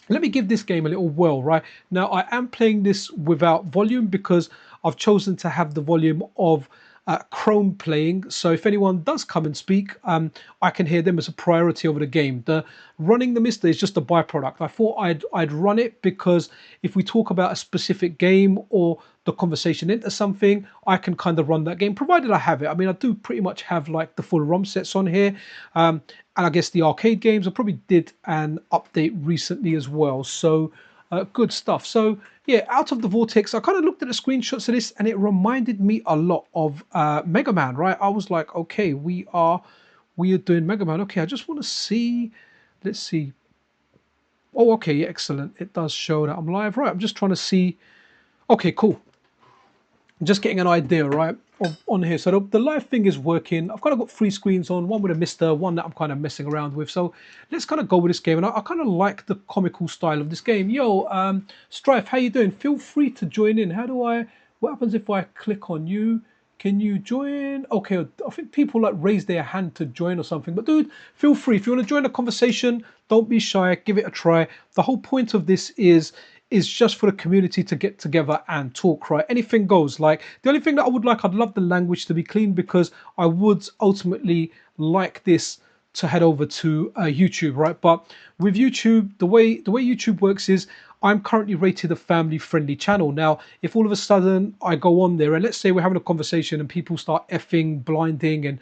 let me give this game a little whirl. Right now, I am playing this without volume because I've chosen to have the volume of Chrome playing. So if anyone does come and speak, I can hear them as a priority over the game. The running the MiSTer is just a byproduct. I thought I'd run it because if we talk about a specific game or the conversation into something, I can kind of run that game, provided I have it. I mean, I do pretty much have like the full ROM sets on here. And I guess the arcade games, I probably did an update recently as well. So good stuff. So yeah, Out of the Vortex, I kind of looked at the screenshots of this and it reminded me a lot of Mega Man, right? I was like, okay, we are doing Mega Man. Okay, I just want to see. Let's see. Oh, okay, excellent. It does show that I'm live, right? I'm just trying to see. Okay, cool. Just getting an idea, right, of on here. So the live thing is working. I've kind of got three screens on, one with a MiSTer, one that I'm kind of messing around with. So let's kind of go with this game. And I kind of like the comical style of this game. Yo, Strife, how you doing? Feel free to join in. What happens if I click on you? Can you join? Okay, I think people like raise their hand to join or something. But dude, feel free. If you want to join the conversation, don't be shy. Give it a try. The whole point of this is just for the community to get together and talk, right? Anything goes. Like the only thing that I would like, I'd love the language to be clean because I would ultimately like this to head over to YouTube, right? But with YouTube, the way YouTube works is I'm currently rated a family friendly channel. Now, if all of a sudden I go on there and let's say we're having a conversation and people start effing, blinding, and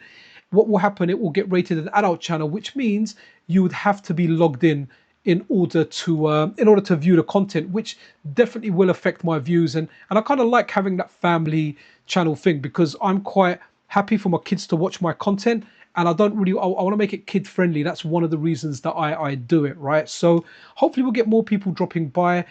what will happen, it will get rated an adult channel, which means you would have to be logged in order to view the content, which definitely will affect my views. And I kind of like having that family channel thing because I'm quite happy for my kids to watch my content, and I don't really I want to make it kid friendly. That's one of the reasons that I do it, right? So hopefully we'll get more people dropping by.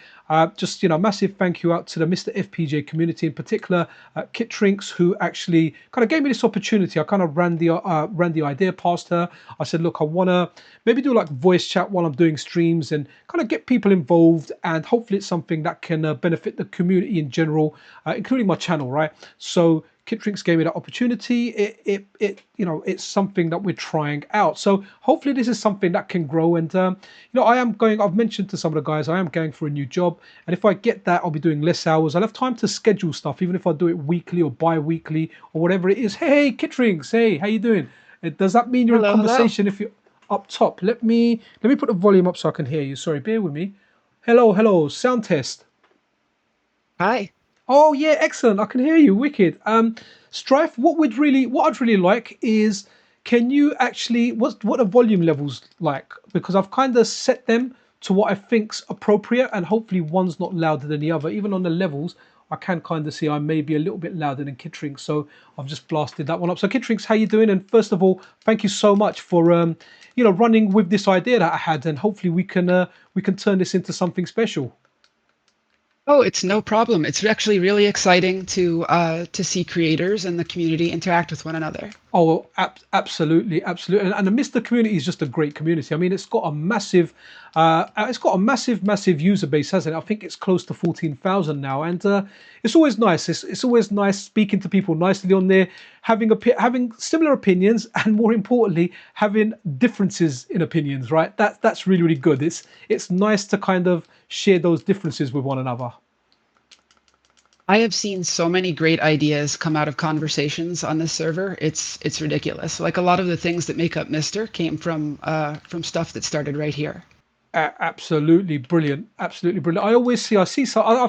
Just massive thank you out to the Mr. FPGA community, in particular Kit Trinks, who actually kind of gave me this opportunity. I kind of ran the idea past her. I said, look, I want to maybe do like voice chat while I'm doing streams and kind of get people involved, and hopefully it's something that can benefit the community in general, including my channel, right? So Kit Drinks gave me that opportunity. It's something that we're trying out. So hopefully this is something that can grow. And I've mentioned to some of the guys, I am going for a new job. And if I get that, I'll be doing less hours. I'll have time to schedule stuff, even if I do it weekly or bi-weekly or whatever it is. Hey, Kit Drinks, hey, how you doing? Does that mean you're in Hello, hello. conversation if you're up top? Let me put the volume up so I can hear you. Sorry, bear with me. Hello, hello, sound test. Hi. Oh yeah, excellent. I can hear you. Wicked. Strife, what I'd really like is, can you actually, what are volume levels like? Because I've kind of set them to what I think's appropriate, and hopefully one's not louder than the other. Even on the levels, I can kind of see I may be a little bit louder than Kittrinks, so I've just blasted that one up. So Kittrinks, how you doing? And first of all, thank you so much for running with this idea that I had, and hopefully we can turn this into something special. Oh, it's no problem. It's actually really exciting to see creators and the community interact with one another. Oh, absolutely, absolutely, and the Mister community is just a great community. I mean, it's got a massive user base, hasn't it? I think it's close to 14,000 now, and it's always nice. It's always nice speaking to people nicely on there, having similar opinions, and more importantly, having differences in opinions. Right? That's really really good. It's nice to kind of share those differences with one another. I have seen so many great ideas come out of conversations on this server. It's ridiculous. Like a lot of the things that make up MiSTer came from stuff that started right here. Absolutely brilliant, absolutely brilliant. I've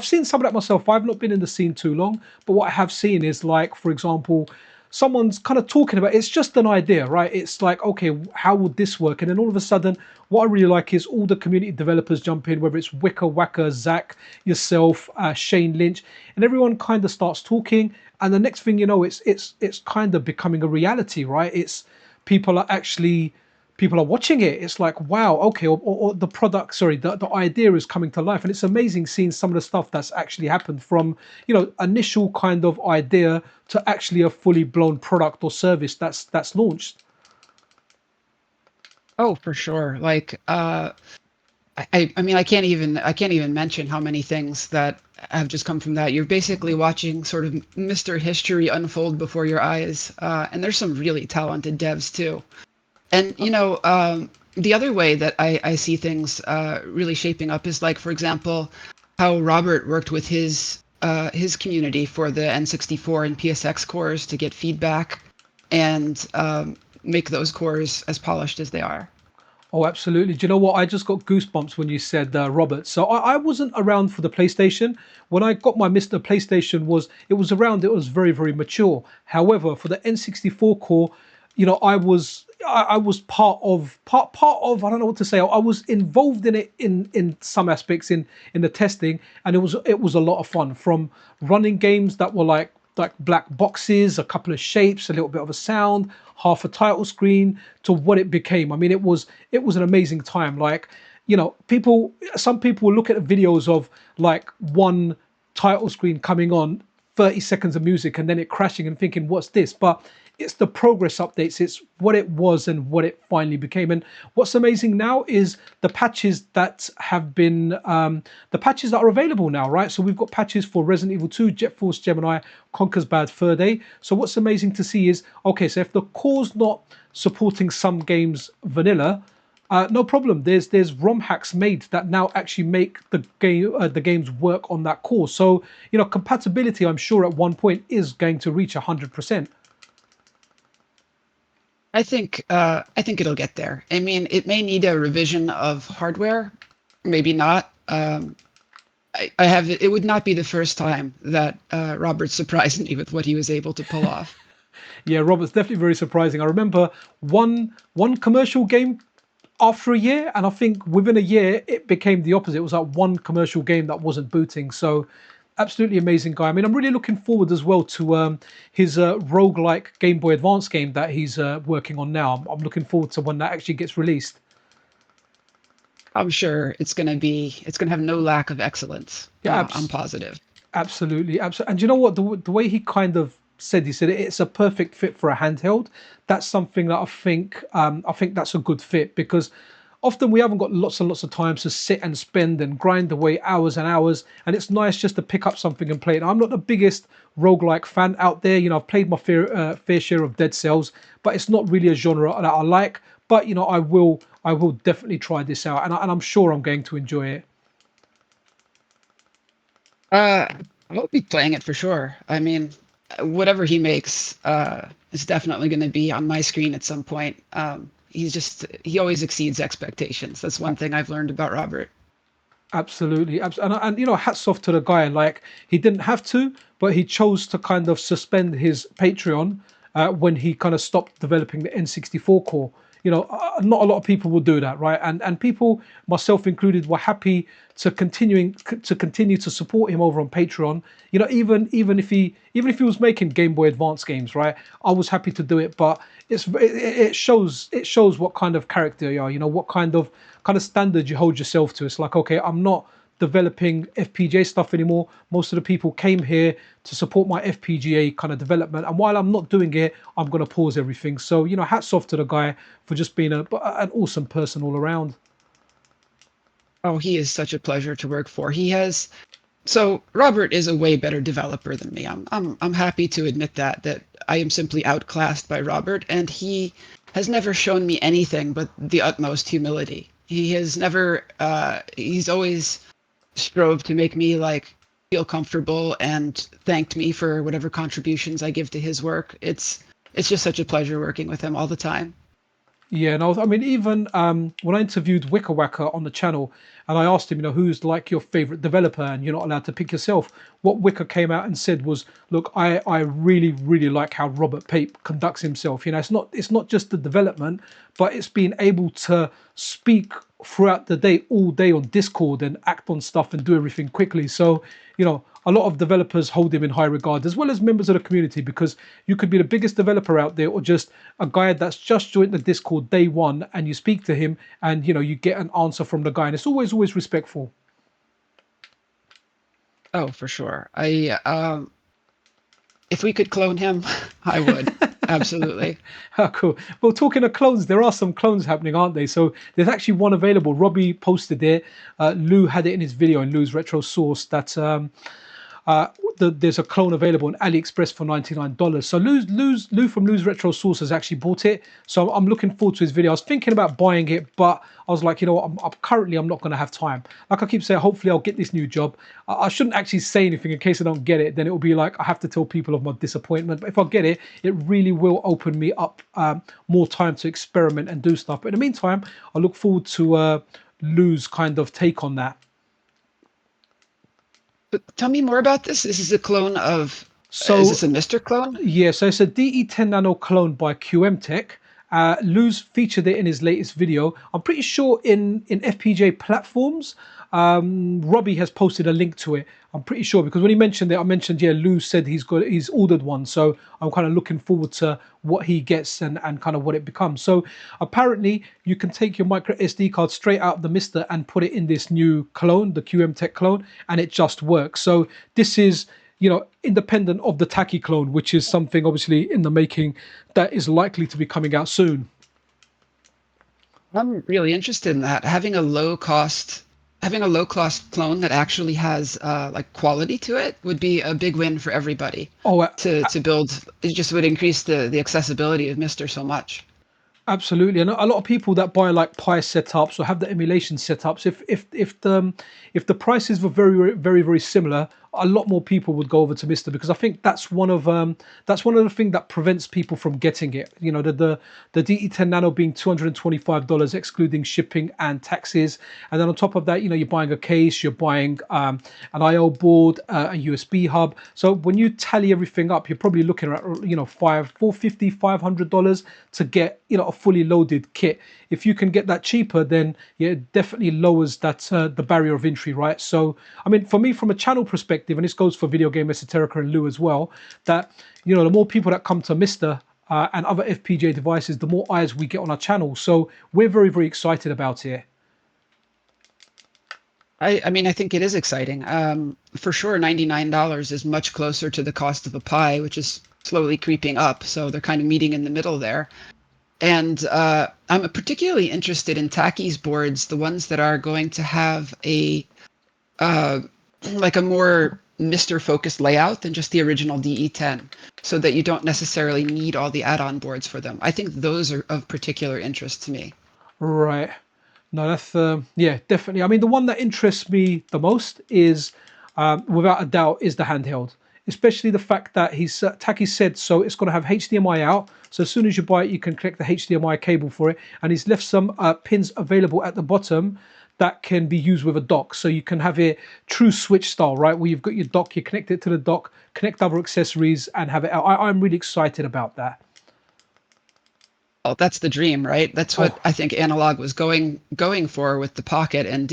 seen some of that myself. I've not been in the scene too long, but what I have seen is, like, for example, someone's kind of talking about, it's just an idea, right? It's like, okay, how would this work? And then all of a sudden, what I really like is all the community developers jump in, whether it's Wicker Wacker, Zach, yourself, Shane Lynch, and everyone kind of starts talking. And the next thing you know, it's kind of becoming a reality, right? It's people are actually people are watching it. It's like, wow, okay, or the product, sorry, the idea is coming to life. And it's amazing seeing some of the stuff that's actually happened from, initial kind of idea to actually a fully blown product or service that's launched. Oh, for sure. Like I mean I can't even mention how many things that have just come from that. You're basically watching sort of MiSTer history unfold before your eyes. And there's some really talented devs too. And the other way that I see things really shaping up is like, for example, how Robert worked with his community for the N64 and PSX cores to get feedback and make those cores as polished as they are. Oh, absolutely. Do you know what? I just got goosebumps when you said Robert. So I wasn't around for the PlayStation. When I got my MiSTer PlayStation, it was around. It was very very mature. However, for the N64 core, I was part of. I don't know what to say. I was involved in it in some aspects in the testing, and it was a lot of fun. From running games that were like black boxes, a couple of shapes, a little bit of a sound, half a title screen, to what it became. I mean, it was an amazing time. Like, some people will look at the videos of like one title screen coming on, 30 seconds of music, and then it crashing and thinking, what's this? But it's the progress updates. It's what it was and what it finally became. And what's amazing now is the patches that have been the patches that are available now, right? So we've got patches for Resident Evil 2, Jet Force Gemini, Conker's Bad Fur Day. So what's amazing to see is, okay, so if the core's not supporting some games vanilla, no problem. There's ROM hacks made that now actually make the games work on that core. So compatibility, I'm sure at one point is going to reach 100%. I think it'll get there. I mean, it may need a revision of hardware, maybe not. I have it would not be the first time that Robert surprised me with what he was able to pull off. Yeah, Robert's definitely very surprising. I remember one commercial game after a year, and I think within a year it became the opposite. It was like one commercial game that wasn't booting. So absolutely amazing guy. I mean, I'm really looking forward as well to his roguelike Game Boy Advance game that he's working on now. I'm looking forward to when that actually gets released. I'm sure it's gonna have no lack of excellence. Yeah, I'm positive. absolutely, absolutely. And you know what? The way he said it's a perfect fit for a handheld. That's something that I think that's a good fit, because often we haven't got lots and lots of time to sit and spend and grind away hours and hours, and it's nice just to pick up something and play it. I'm not the biggest roguelike fan out there. I've played my fair share of Dead Cells, but it's not really a genre that I like. But I will definitely try this out, and I'm sure I'm going to enjoy it. Uh, I'll be playing it for sure. I mean, whatever he makes is definitely going to be on my screen at some point. He always exceeds expectations. That's one thing I've learned about Robert. Absolutely, and hats off to the guy. Like, he didn't have to, but he chose to kind of suspend his Patreon when he kind of stopped developing the N64 core. Not a lot of people will do that, right? And people, myself included, were happy to continue to support him over on Patreon. Even if he was making Game Boy Advance games, right? I was happy to do it, but it shows what kind of character you are. What kind of standard you hold yourself to. It's like, okay, I'm not developing FPGA stuff anymore. Most of the people came here to support my FPGA kind of development, and while I'm not doing it, I'm going to pause everything. So hats off to the guy for just being an awesome person all around. Oh, he is such a pleasure to work for. So Robert is a way better developer than me. I'm happy to admit that I am simply outclassed by Robert, and he has never shown me anything but the utmost humility. He has never he's always strove to make me like feel comfortable and thanked me for whatever contributions I give to his work. It's just such a pleasure working with him all the time. Yeah, no, I mean, even when I interviewed Wicker Wacker on the channel, and I asked him, who's like your favorite developer, and you're not allowed to pick yourself. What Wicker came out and said was, look, I really, really like how Robert Pape conducts himself. It's not just the development, but it's being able to speak throughout the day, all day on Discord, and act on stuff and do everything quickly. So, a lot of developers hold him in high regard, as well as members of the community, because you could be the biggest developer out there, or just a guy that's just joined the Discord day one, and you speak to him, and you get an answer from the guy, and it's always respectful. Oh, for sure. I If we could clone him, I would. Absolutely. Ah, cool. Well, talking of clones, there are some clones happening, aren't they? So there's actually one available. Robbie posted it. Lou had it in his video, in Lou's Retro Source, that there's a clone available on AliExpress for $99. So Lou from Lou's Retro Source has actually bought it. So I'm looking forward to his video. I was thinking about buying it, but I was like, you know what, I'm not going to have time. Like I keep saying, hopefully I'll get this new job. I shouldn't actually say anything in case I don't get it. Then it will be like I have to tell people of my disappointment. But if I get it, it really will open me up more time to experiment and do stuff. But in the meantime, I look forward to Lou's kind of take on that. But tell me more about this. This is a clone of, is this So a MiSTer clone? yeah, so it's a DE10 Nano clone by QM Tech. Luz featured it in his latest video. I'm pretty sure in FPGA platforms, Robbie has posted a link to it. I'm pretty sure because when he mentioned it, I mentioned Luz said he's ordered one. So I'm kind of looking forward to what he gets and kind of what it becomes. So apparently you can take your micro SD card straight out of the MiSTer and put it in this new clone, the QM Tech clone, and it just works. So this is independent of the Taki clone, which is something obviously in the making that is likely to be coming out soon. I'm really interested in that. Having a low cost clone that actually has like quality to it would be a big win for everybody. Oh, To build, it just would increase the accessibility of MiSTer so much. absolutely, and a lot of people that buy like Pi setups or have the emulation setups, if the prices were very similar, a lot more people would go over to MiSTer because I think that's one of the things that prevents people from getting it. The DE10 Nano being $225 excluding shipping and taxes, and then on top of that, you're buying a case, you're buying an I/O board, a USB hub. So when you tally everything up, you're probably looking at $450-$500 to get a fully loaded kit. If you can get that cheaper, then yeah, it definitely lowers that the barrier of entry, right? So I mean, for me, from a channel perspective, and this goes for Video Game Esoterica and Lou as well, that the more people that come to MiSTer and other FPGA devices, the more eyes we get on our channel. So we're very excited about it. I mean, I think it is exciting. For sure, $99 is much closer to the cost of a Pi, which is slowly creeping up. So they're kind of meeting in the middle there. And I'm particularly interested in Taki's boards, the ones that are going to have a like a more MiSTer focused layout than just the original DE10, so that you don't necessarily need all the add-on boards for them. I think those are of particular interest to me. Right. No, that's yeah, definitely. I mean, the one that interests me the most is, without a doubt, is the handheld. Especially the fact that Taki said so it's going to have HDMI out. So as soon as you buy it, you can connect the HDMI cable for it, and he's left some pins available at the bottom that can be used with a dock. So you can have it true switch style, right? Where you've got your dock, you connect it to the dock, connect other accessories, and have it out. I'm really excited about that. Well, that's the dream, right? That's what Oh, I think Analog was going for with the Pocket, and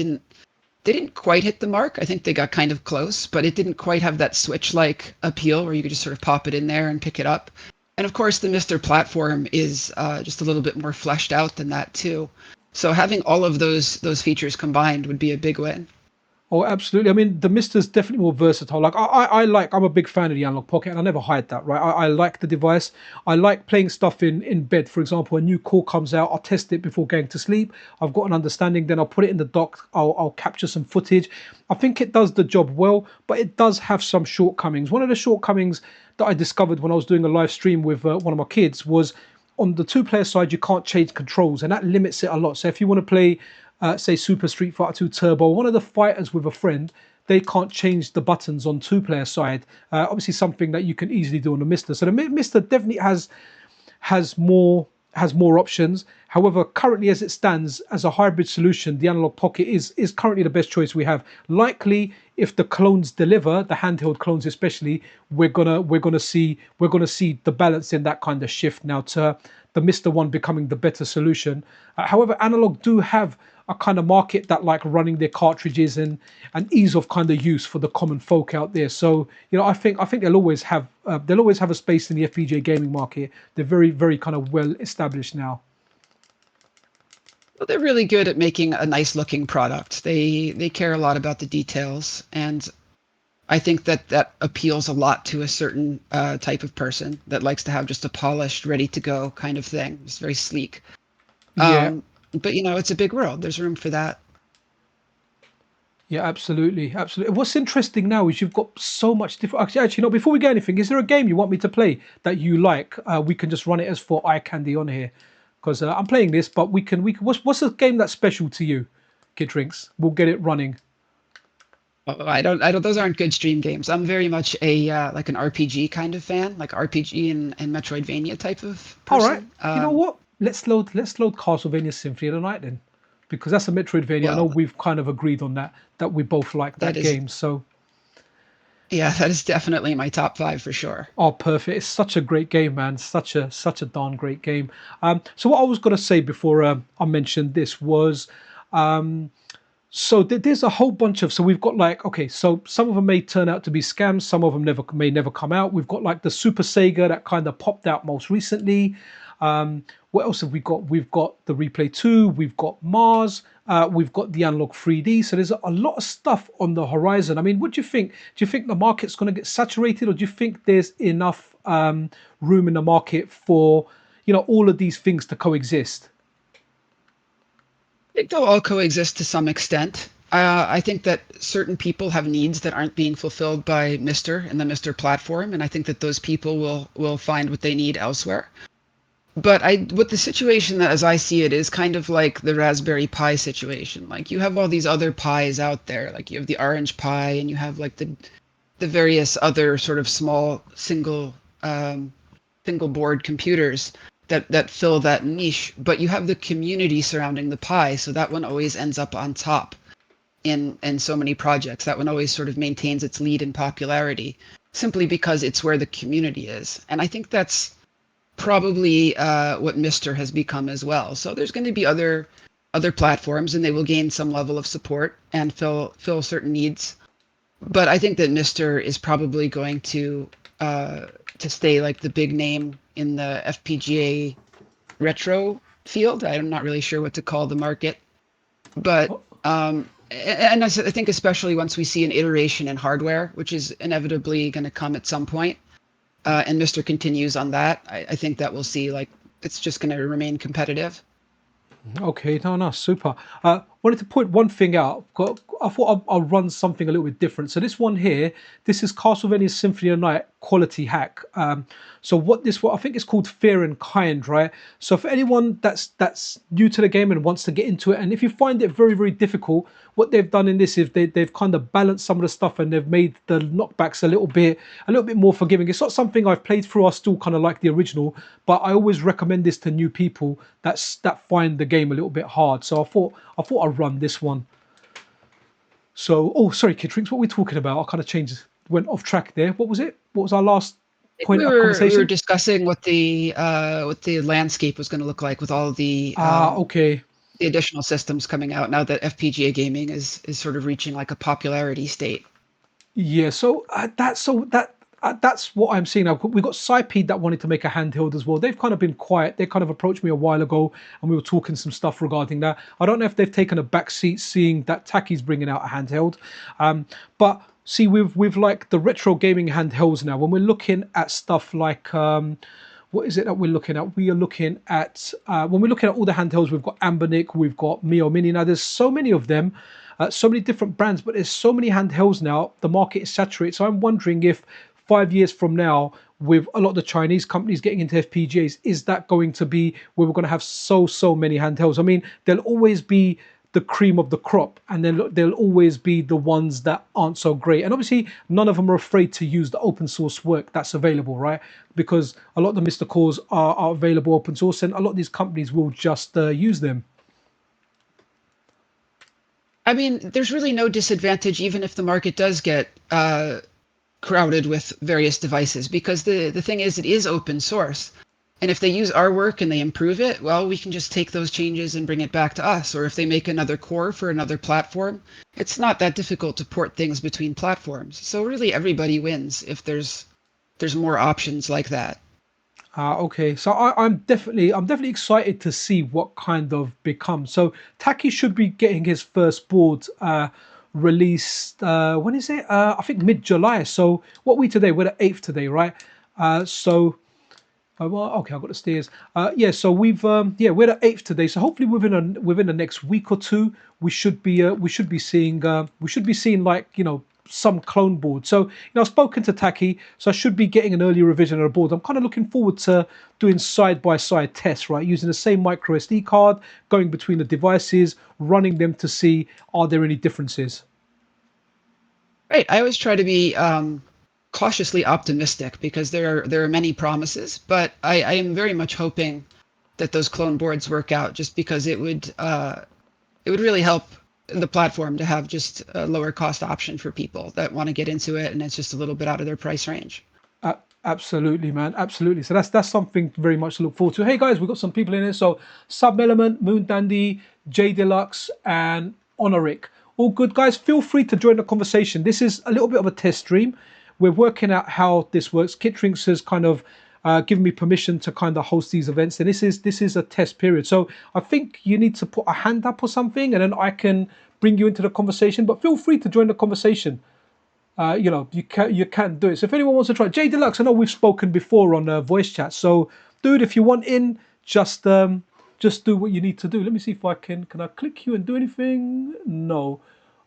didn't quite hit the mark. I think they got kind of close, but it didn't quite have that Switch-like appeal where you could just sort of pop it in there and pick it up. And of course, the MiSTer platform is just a little bit more fleshed out than that too. So having all of those features combined would be a big win. oh, absolutely. I mean, the MiSTer's definitely more versatile. Like I'm a big fan of the Analog Pocket, and I never hide that, right? I like the device. I like playing stuff in bed. For example, a new core comes out, I'll test it before going to sleep. I've got an understanding, then I'll put it in the dock. I'll capture some footage. I think it does the job well, but it does have some shortcomings. One of the shortcomings that I discovered when I was doing a live stream with one of my kids was on the two-player side, you can't change controls, and that limits it a lot. So if you want to play say Super Street Fighter 2 Turbo, one of the fighters with a friend, they can't change the buttons on two-player side. Obviously, something that you can easily do on the MiSTer. So the MiSTer definitely has more options. However, currently as it stands as a hybrid solution, the Analog Pocket is currently the best choice we have. Likely, if the clones deliver, the handheld clones especially, we're gonna see the balance in that kind of shift now to the MiSTer one becoming the better solution. However, Analog do have a kind of market that like running their cartridges and ease of kind of use for the common folk out there. So I think they'll always have a space in the FPGA gaming market. They're very kind of well established now. Well, they're really good at making a nice looking product. They care a lot about the details, and I think that appeals a lot to a certain type of person that likes to have just a polished, ready to go kind of thing. It's very sleek. Yeah, Um, but it's a big world. There's room for that. Yeah, absolutely, absolutely. What's interesting now is you've got so much different. Actually, no. Before we get anything, is there a game you want me to play that you like? We can just run it as for eye candy on here, because I'm playing this, but we can. What's a game that's special to you, Kid Drinks? We'll get it running. Oh, I don't. Those aren't good stream games. I'm very much a like an RPG kind of fan, like RPG and Metroidvania type of All right. person. You know what? Let's load Castlevania Symphony of the Night then, because that's a Metroidvania. I know Well, we've kind of agreed on that we both like that that is game. So, yeah, that is definitely my top five for sure. oh, perfect! It's such a great game, man. Such a darn great game. So what I was gonna say before I mentioned this was, so there's a whole bunch of. So we've got like, okay, so some of them may turn out to be scams. Some of them may never come out. We've got like the Super Sega that kind of popped out most recently. What else have we got? We've got the Replay 2, we've got Mars, we've got the Analog 3D. So there's a lot of stuff on the horizon. I mean, what do you think? Do you think the market's going to get saturated, or do you think there's enough room in the market for, all of these things to coexist? I think they'll all coexist to some extent. I think that certain people have needs that aren't being fulfilled by MiSTer and the MiSTer platform, and I think that those people will find what they need elsewhere. But with the situation that, as I see it, is kind of like the Raspberry Pi situation. Like you have all these other pies out there, like you have the Orange Pi, and you have like the various other sort of small single board computers that fill that niche. But you have the community surrounding the Pi, so that one always ends up on top in so many projects. That one always sort of maintains its lead in popularity simply because it's where the community is. And I think that's probably what MiSTer has become as well. So there's going to be other platforms, and they will gain some level of support and fill certain needs. But I think that MiSTer is probably going to stay like the big name in the FPGA retro field. I'm not really sure what to call the market, but and I think especially once we see an iteration in hardware, which is inevitably going to come at some point, and MiSTer continues on that, I think that we'll see like it's just going to remain competitive. Okay, no, no, super. Wanted to point one thing out. I thought I'll run something a little bit different. So this one here, this is Castlevania Symphony of Night quality hack. So what I think it's called Fear and Kind, right? So for anyone that's new to the game and wants to get into it, and if you find it very, very difficult, what they've done in this is they've kind of balanced some of the stuff, and they've made the knockbacks a little bit more forgiving. It's not something I've played through. I still kind of like the original, but I always recommend this to new people that find the game a little bit hard. So I thought I'd run this one. So, oh, sorry, Kid Drinks, what were we talking about? I kind of went off track there. What was it? What was our last I think point we of were we were conversation? discussing what the landscape was going to look like with all Okay. the additional systems coming out now that FPGA gaming is sort of reaching like a popularity state. Yeah, that's what I'm seeing now. We've got Cypede that wanted to make a handheld as well. They've kind of been quiet. They kind of approached me a while ago, and we were talking some stuff regarding that. I don't know if they've taken a back seat, seeing that Taki's bringing out a handheld. But see, with like the retro gaming handhelds now, when we're looking at stuff like what is it that we're looking at? We are looking at when we're looking at all the handhelds. We've got Ambernic, we've got Mio Mini. Now there's so many of them, so many different brands, but there's so many handhelds now. The market is saturated. So I'm wondering if 5 years from now, with a lot of the Chinese companies getting into FPGAs, is that going to be where we're going to have so many handhelds? I mean, there'll always be the cream of the crop, and then there'll always be the ones that aren't so great. And obviously, none of them are afraid to use the open source work that's available, right? Because a lot of the MiSTer cores are available open source, and a lot of these companies will just use them. I mean, there's really no disadvantage even if the market does get crowded with various devices because the thing is it is open source. And if they use our work and they improve it, well, we can just take those changes and bring it back to us. Or if they make another core for another platform, it's not that difficult to port things between platforms. So really everybody wins if there's more options like that. Okay, so I'm definitely excited to see what kind of becomes. So Taki should be getting his first board released. When is it? I think mid July. So what are we today? We're the 8th today, right? So Oh, well, okay, I've got the steers. Yeah, so we're at eighth today. So hopefully within the next week or two, we should be seeing like some clone board. So I've spoken to Taki, so I should be getting an early revision of the board. I'm kind of looking forward to doing side by side tests, right? Using the same micro SD card, going between the devices, running them to see are there any differences. Right. I always try to be cautiously optimistic because there are many promises, but I am very much hoping that those clone boards work out, just because it would really help the platform to have just a lower cost option for people that want to get into it, and it's just a little bit out of their price range. Absolutely, man. Absolutely. So that's something very much to look forward to. Hey guys, we've got some people in here. So Sub Element, Moon Dandy, J Deluxe, and Honoric. All good guys. Feel free to join the conversation. This is a little bit of a test stream. We're working out how this works. Kitrinks has kind of given me permission to kind of host these events, and this is a test period. So I think you need to put a hand up or something, and then I can bring you into the conversation. But feel free to join the conversation. You can do it. So if anyone wants to try, J Deluxe, I know we've spoken before on voice chat. So, dude, if you want in, just do what you need to do. Let me see if I can I click you and do anything? No.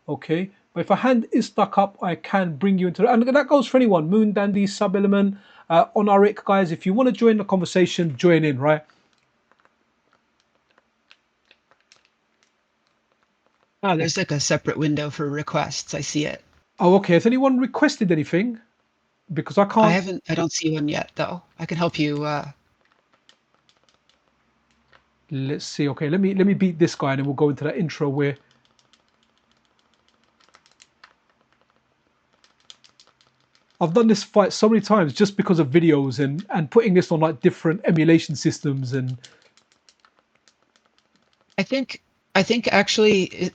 Okay. But if a hand is stuck up, I can bring you into it. And that goes for anyone. Moon Dandy, Sub Element, Honoric, guys. If you want to join the conversation, join in, right? Oh, there's like a separate window for requests. I see it. Oh, okay. Has anyone requested anything? Because I I can't. haven't. I don't see one yet, though. I can help you. Let's see. Okay, let me beat this guy, and then we'll go into that intro where I've done this fight so many times just because of videos and putting this on like different emulation systems and I think. I think actually,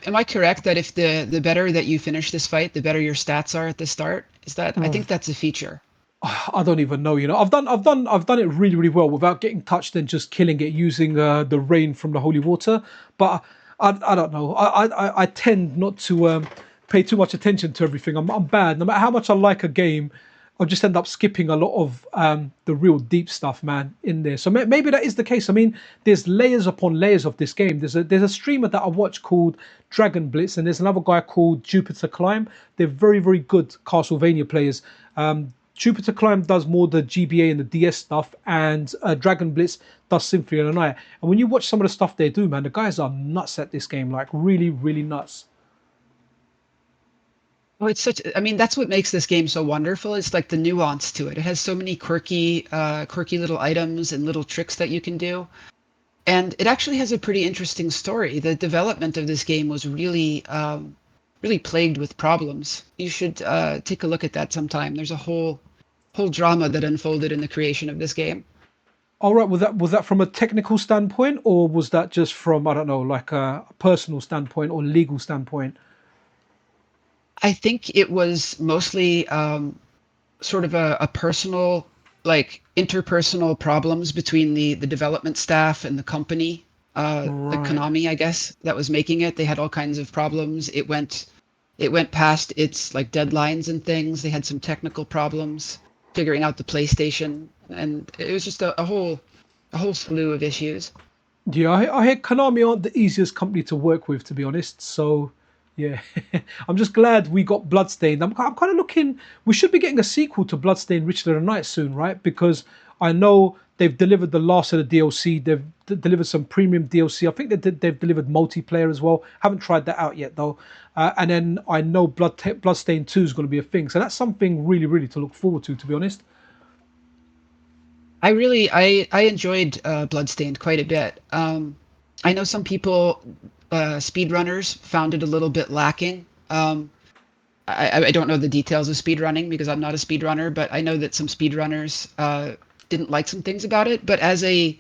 am I correct that if the better that you finish this fight, the better your stats are at the start? Is that? I think that's a feature. I don't even know. I've done it really really well without getting touched and just killing it using the rain from the holy water. But I don't know. I tend not to pay too much attention to everything. I'm bad. No matter how much I like a game, I'll just end up skipping a lot of the real deep stuff, man, in there. So maybe that is the case. I mean, there's layers upon layers of this game. There's a streamer that I watch called Dragon Blitz, and there's another guy called Jupiter Climb. They're very very good Castlevania players. Jupiter Climb does more the GBA and the DS stuff, and Dragon Blitz does Symphony of the Night. And when you watch some of the stuff they do, man, the guys are nuts at this game, like really, really nuts. Oh, it's such. I mean, that's what makes this game so wonderful. It's like the nuance to it. It has so many quirky little items and little tricks that you can do, and it actually has a pretty interesting story. The development of this game was really plagued with problems. You should take a look at that sometime. There's a whole drama that unfolded in the creation of this game. All right, was that from a technical standpoint, or was that just from I don't know, like a personal standpoint or legal standpoint? I think it was mostly sort of a personal, like interpersonal problems between the development staff and the company, the Right. Konami, I guess, that was making it. They had all kinds of problems. It went past its like deadlines and things. They had some technical problems figuring out the PlayStation, and it was just a whole slew of issues. Yeah, I hear Konami aren't the easiest company to work with, to be honest. So, yeah, I'm just glad we got Bloodstained. I'm kind of looking. We should be getting a sequel to Bloodstained: Ritual of the Night soon, right? Because I know they've delivered the last of the DLC. They've delivered some premium DLC. I think they've delivered multiplayer as well. Haven't tried that out yet though. And then I know Bloodstained 2 is going to be a thing. So that's something really, really to look forward to be honest. I enjoyed Bloodstained quite a bit. I know some people, speedrunners, found it a little bit lacking. I don't know the details of speedrunning because I'm not a speedrunner, but I know that some speedrunners didn't like some things about it. But as a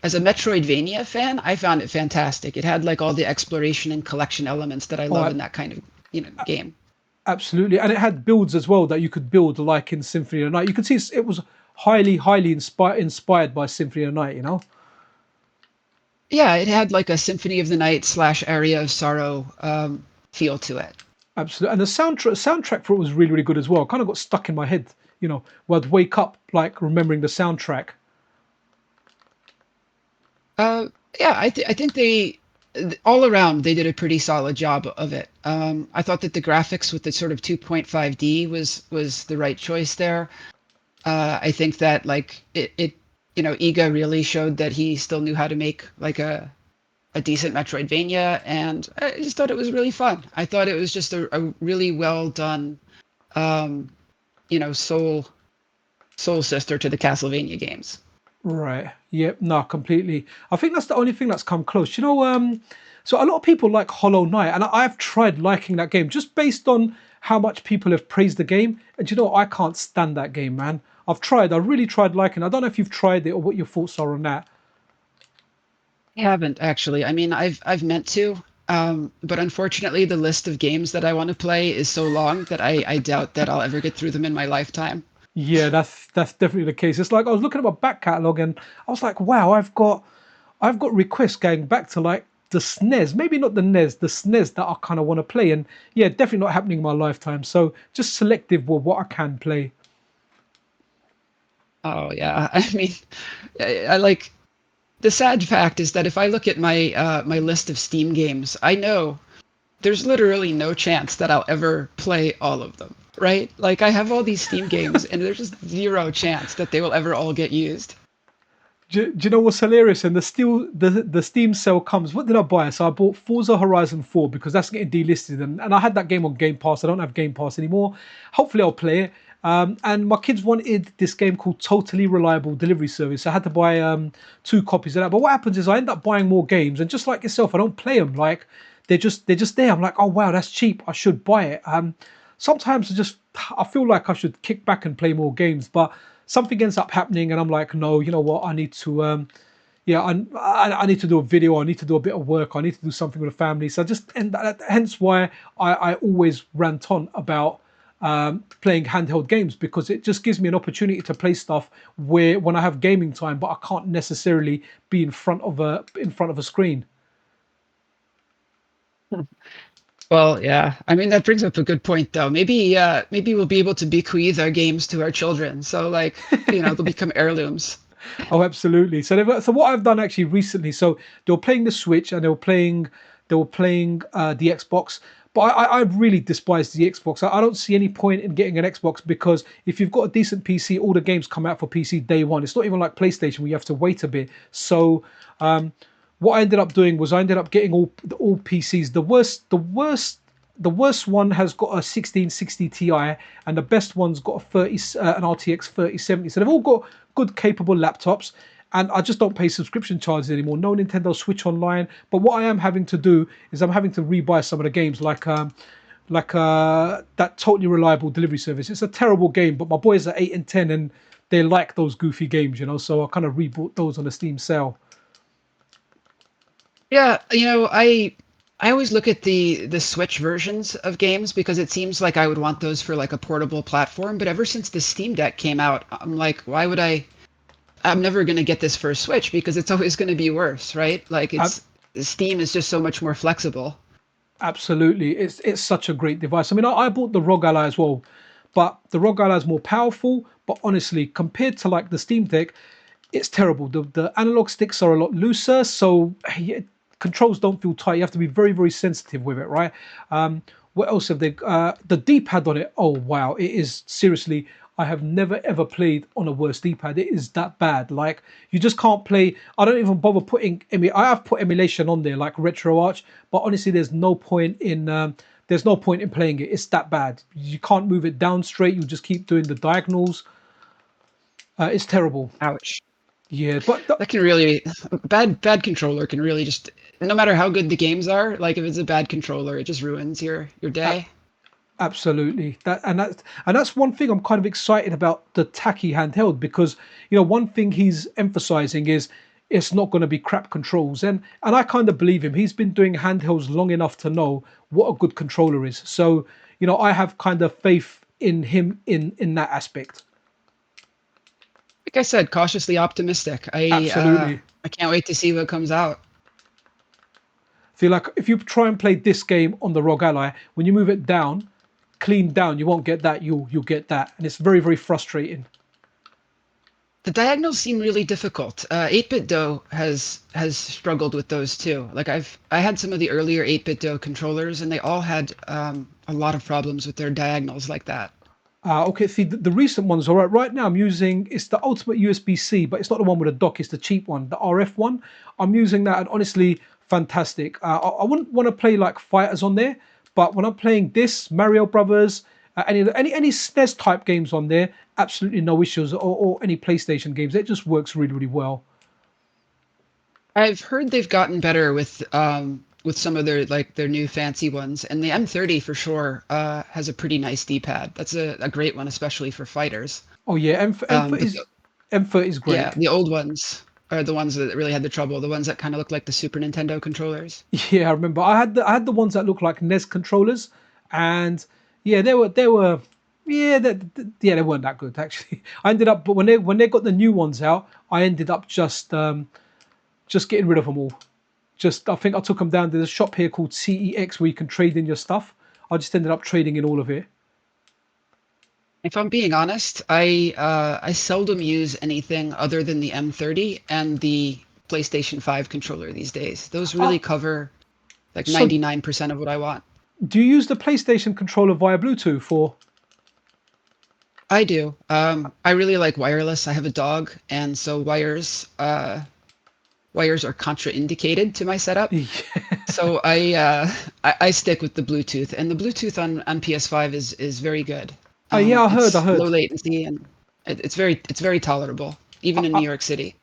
Metroidvania fan, I found it fantastic. It had like all the exploration and collection elements that I love Oh, in that kind of game. absolutely, and it had builds as well that you could build like in Symphony of the Night. You could see it was highly, highly inspired by Symphony of the Night. Yeah, it had like a Symphony of the Night slash Area of Sorrow feel to it. Absolutely, and the soundtrack for it was really, really good as well. Kind of got stuck in my head, where I'd wake up like remembering the soundtrack. Uh, yeah, I think all around they did a pretty solid job of it. I thought that the graphics with the sort of 2.5D was the right choice there. I think that like Iga really showed that he still knew how to make like a decent Metroidvania, and I just thought it was really fun. I thought it was just a really well done, um, soul sister to the Castlevania games. Right. Yep. No, completely. I think that's the only thing that's come close. So a lot of people like Hollow Knight, and I've tried liking that game just based on how much people have praised the game. And I can't stand that game, man. I've tried. I really tried liking it. I don't know if you've tried it or what your thoughts are on that. I haven't actually. I mean, I've meant to, but unfortunately, the list of games that I want to play is so long that I doubt that I'll ever get through them in my lifetime. Yeah, that's definitely the case. It's like I was looking at my back catalog and I was like, wow, I've got requests going back to like the SNES, maybe not the NES, the SNES that I kind of want to play. And yeah, definitely not happening in my lifetime. So just selective with what I can play. Oh yeah, I mean, I like the sad fact is that if I look at my list of Steam games, I know there's literally no chance that I'll ever play all of them, right? Like I have all these Steam games, and there's just zero chance that they will ever all get used. Do you know what's hilarious? And the Steam sale comes. What did I buy? So I bought Forza Horizon 4 because that's getting delisted, and I had that game on Game Pass. I don't have Game Pass anymore. Hopefully, I'll play it. And my kids wanted this game called Totally Reliable Delivery Service. So I had to buy 2 copies of that. But what happens is I end up buying more games, and just like yourself, I don't play them. Like they're just there. I'm like, oh wow, that's cheap. I should buy it. Sometimes I feel like I should kick back and play more games, but something ends up happening, and I'm like, no, you know what? I need to, yeah, I need to do a video. I need to do a bit of work. I need to do something with the family. So hence why I always rant on about playing handheld games because it just gives me an opportunity to play stuff where when I have gaming time, but I can't necessarily be in front of a screen. Well, yeah. I mean, that brings up a good point, though. Maybe we'll be able to bequeath our games to our children. So, like, they'll become heirlooms. Oh, absolutely. So what I've done actually recently, so they were playing the Switch and they were playing the Xbox. But I really despise the Xbox. I don't see any point in getting an Xbox because if you've got a decent PC, all the games come out for PC day one. It's not even like PlayStation where you have to wait a bit. So what I ended up doing was I ended up getting all PCs. The worst one has got a 1660 Ti, and the best one's got an RTX 3070. So they've all got good, capable laptops, and I just don't pay subscription charges anymore. No Nintendo Switch Online. But what I am having to do is I'm having to rebuy some of the games, like that Totally Reliable Delivery Service. It's a terrible game, but my boys are 8 and 10, and they like those goofy games. So I kind of rebought those on a Steam sale. Yeah, I always look at the Switch versions of games because it seems like I would want those for like a portable platform. But ever since the Steam Deck came out, I'm like, why would I? I'm never going to get this for a Switch because it's always going to be worse, right? Like Steam is just so much more flexible. Absolutely, it's such a great device. I mean, I bought the ROG Ally as well, but the ROG Ally is more powerful. But honestly, compared to like the Steam Deck, it's terrible. The analog sticks are a lot looser, so yeah, controls don't feel tight. You have to be very very sensitive with it, right? What else have they? The D-pad on it. Oh wow, it is seriously. I have never ever played on a worse D-pad. It is that bad. Like you just can't play. I don't even bother putting. I have put emulation on there like RetroArch, but honestly, there's no point in playing it. It's that bad. You can't move it down straight. You just keep doing the diagonals. It's terrible. Ouch. Yeah, but That can really bad controller can really just no matter how good the games are, like if it's a bad controller, it just ruins your uh, day. absolutely. That's one thing I'm kind of excited about the tacky handheld because one thing he's emphasizing is it's not going to be crap controls, and I kind of believe him. He's been doing handhelds long enough to know what a good controller is. So I have kind of faith in him in that aspect. Like I said, cautiously optimistic. Absolutely. I can't wait to see what comes out. Feel like if you try and play this game on the ROG Ally, when you move it down, clean down, you won't get that. You'll get that, and it's very very frustrating. The diagonals seem really difficult. 8-bit Do has struggled with those too. Like I had some of the earlier 8-bit Do controllers, and they all had a lot of problems with their diagonals like that. Okay, see the recent ones. All right, right now I'm using it's the ultimate USB-C, but it's not the one with a dock. It's the cheap one, the RF one. I'm using that, and honestly, fantastic. I wouldn't want to play like fighters on there, but when I'm playing this Mario Brothers, any SNES type games on there, absolutely no issues, or any PlayStation games. It just works really really well. I've heard they've gotten better with some of their like their new fancy ones, and the M30 for sure has a pretty nice D-pad. That's a great one, especially for fighters. Oh yeah, But M30 is yeah, great. the old ones are the ones that really had the trouble. The ones that kind of look like the Super Nintendo controllers. Yeah, I remember. I had the ones that look like NES controllers, and yeah, they were yeah they weren't that good actually. I ended up, but when they got the new ones out, I ended up just getting rid of them all. Just I think I took them down to the shop here called CEX where you can trade in your stuff. I just ended up trading in all of it. If I'm being honest, I seldom use anything other than the M30 and the PlayStation 5 controller these days. Those really Ah, cover like so 99% of what I want. do you use the PlayStation controller via Bluetooth or? I do. I really like wireless. I have a dog, and so wires are contraindicated to my setup. So I stick with the Bluetooth, and the Bluetooth on PS5 is very good. Yeah, I heard. I It's low heard. latency and it's very tolerable, even in New I, York City.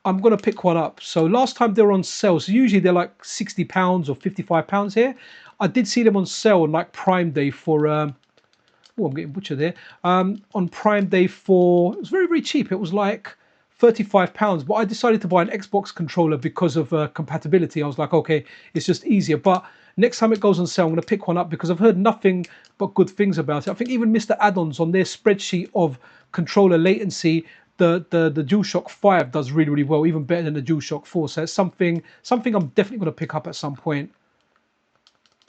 I'm gonna pick one up. So last time they were on sale, so usually they're like £60 or £55 here. I did see them on sale on like Prime Day for oh I'm getting butchered there. On Prime Day for it was very very cheap. It was like £35. But I decided to buy an Xbox controller because of compatibility. I was like, okay, it's just easier. But next time it goes on sale, I'm gonna pick one up because I've heard nothing but good things about it. I think even MiSTer add-ons on their spreadsheet of controller latency the DualShock 5 does really really well, even better than the DualShock 4. So it's something I'm definitely going to pick up at some point.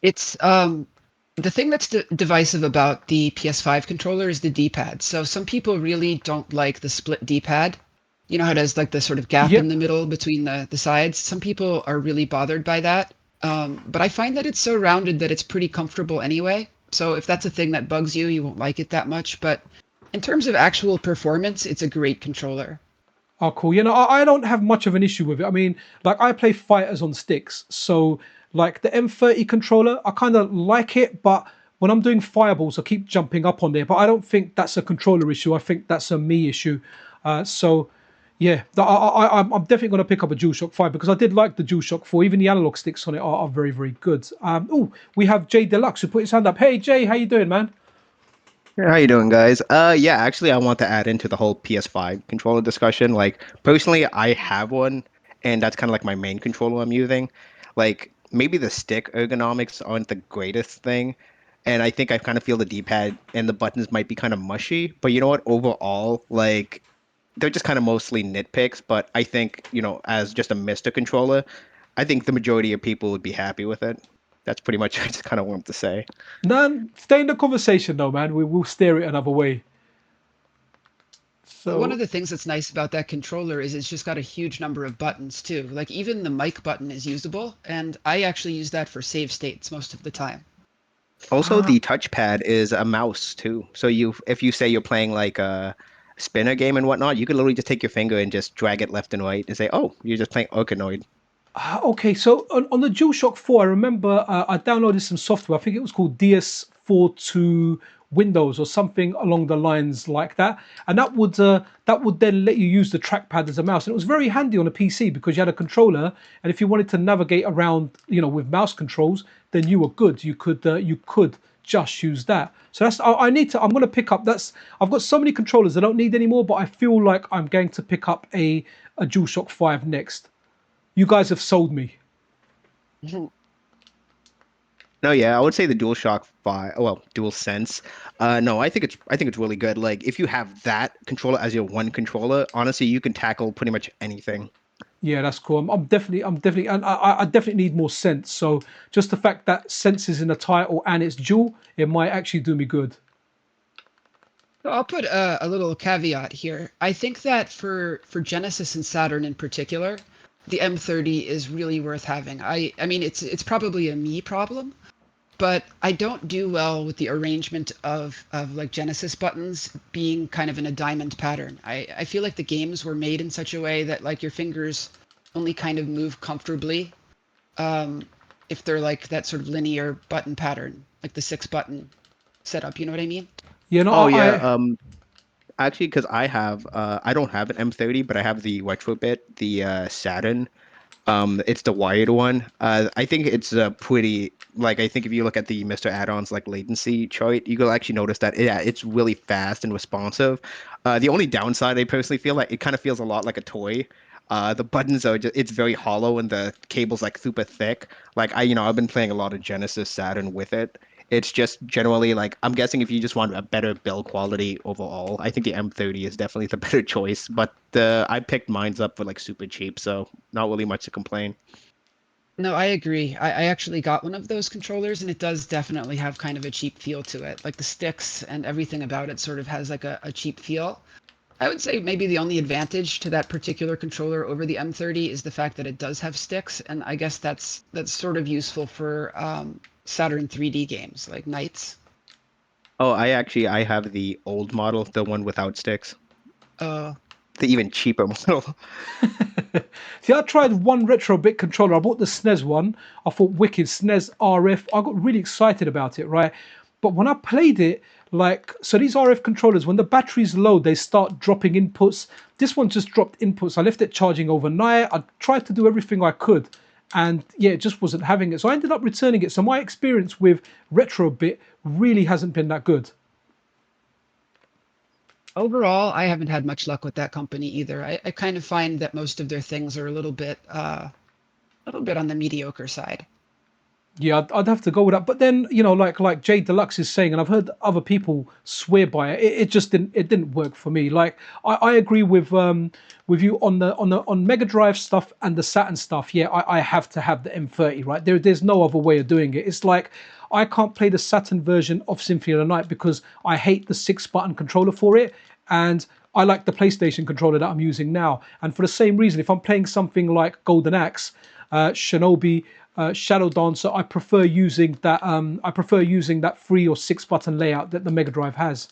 It's the thing that's divisive about the PS5 controller is the D-pad. So some people really don't like the split D-pad. You know how it has like the sort of gap in Yep. the middle between the sides. Some people are really bothered by that. But I find that it's so rounded that it's pretty comfortable anyway. So if that's a thing that bugs you, you won't like it that much. But in terms of actual performance, it's a great controller. Oh, cool. I don't have much of an issue with it. I mean, like I play fighters on sticks, so like the M30 controller, I kind of like it, but when I'm doing fireballs, I keep jumping up on there. But I don't think that's a controller issue. I think that's a me issue. So yeah, I'm definitely going to pick up a DualShock 5 because I did like the DualShock 4. Even the analog sticks on it are very, very good. Oh, we have Jay Deluxe who put his hand up. Hey, Jay, how you doing, man? Hey, how you doing, guys? Yeah, actually, I want to add into the whole PS5 controller discussion. Like, personally, I have one, and that's kind of like my main controller I'm using. Like, maybe the stick ergonomics aren't the greatest thing, and I think I kind of feel the D-pad and the buttons might be kind of mushy. But you know what? Overall, like, they're just kind of mostly nitpicks. But I think, as just a MiSTer controller, I think the majority of people would be happy with it. That's pretty much just kind of what I want to say. Nan, stay in the conversation though, man. We will steer it another way. One of So the things that's nice about that controller is it's just got a huge number of buttons too. Like even the mic button is usable, and I actually use that for save states most of the time. Also, ah, the touchpad is a mouse too. So if you say you're playing like a spinner game and whatnot, you can literally just take your finger and just drag it left and right and say, "Oh, you're just playing Arkanoid." Okay, so on the DualShock 4, I remember I downloaded some software. I think it was called DS4 to Windows or something along the lines like that, and that would then let you use the trackpad as a mouse. And it was very handy on a PC because you had a controller, and if you wanted to navigate around, with mouse controls, then you were good. You could just use that. So that's I need to. I'm going to pick up. That's I've got so many controllers I don't need anymore, but I feel like I'm going to pick up a DualShock 5 next. You guys have sold me. No, yeah, I would say the DualShock 5, well, DualSense. No, I think it's really good. Like if you have that controller as your one controller, honestly, you can tackle pretty much anything. Yeah, that's cool. I'm definitely, and I definitely need more sense. So just the fact that sense is in the title and it's dual, it might actually do me good. I'll put a little caveat here. I think that for Genesis and Saturn in particular, the M30 is really worth having. I mean it's probably a me problem, but I don't do well with the arrangement of like Genesis buttons being kind of in a diamond pattern. I feel like the games were made in such a way that like your fingers only kind of move comfortably um, if they're like that sort of linear button pattern, like the 6 button setup. You know what I mean? You know, Oh yeah, I actually, because I don't have an M30, but I have the Retrobit, the Saturn. It's the wired one. I think it's pretty like I think if you look at the MiSTer add-ons like latency chart, you will actually notice that yeah, it's really fast and responsive. The only downside I personally feel like it kind of feels a lot like a toy. The buttons are just it's very hollow and the cable's like super thick. Like I've been playing a lot of Genesis Saturn with it. It's just generally like I'm guessing if you just want a better build quality overall, I think the M30 is definitely the better choice. But I picked mines up for like super cheap, so not really much to complain. No, I agree. I actually got one of those controllers, and it does definitely have kind of a cheap feel to it. Like the sticks and everything about it sort of has like a cheap feel. I would say maybe the only advantage to that particular controller over the M30 is the fact that it does have sticks, and I guess that's sort of useful for Saturn 3D games like Knights. Oh, I have the old model, the one without sticks, Uh, the even cheaper model. see, I tried one Retrobit controller. I bought the SNES one. I thought wicked SNES RF. I got really excited about it, right? But when I played it, like, so these RF controllers, when the battery's low, they start dropping inputs. This one just dropped inputs. I left it charging overnight. I tried to do everything I could. And yeah, it just wasn't having it. So I ended up returning it. So my experience with Retrobit really hasn't been that good. Overall, I haven't had much luck with that company either. I kind of find that most of their things are a little bit on the mediocre side. Yeah, I'd have to go with that. But then, like Jay Deluxe is saying, and I've heard other people swear by it. It just didn't work for me. Like I agree with you on on Mega Drive stuff and the Saturn stuff. Yeah, I have to have the M30, right? There's no other way of doing it. It's like I can't play the Saturn version of Symphony of the Night because I hate the 6 button controller for it, and I like the PlayStation controller that I'm using now. And for the same reason, if I'm playing something like Golden Axe, Shinobi, Shadow Dancer, I prefer using that. I prefer using that 3 or 6 button layout that the Mega Drive has.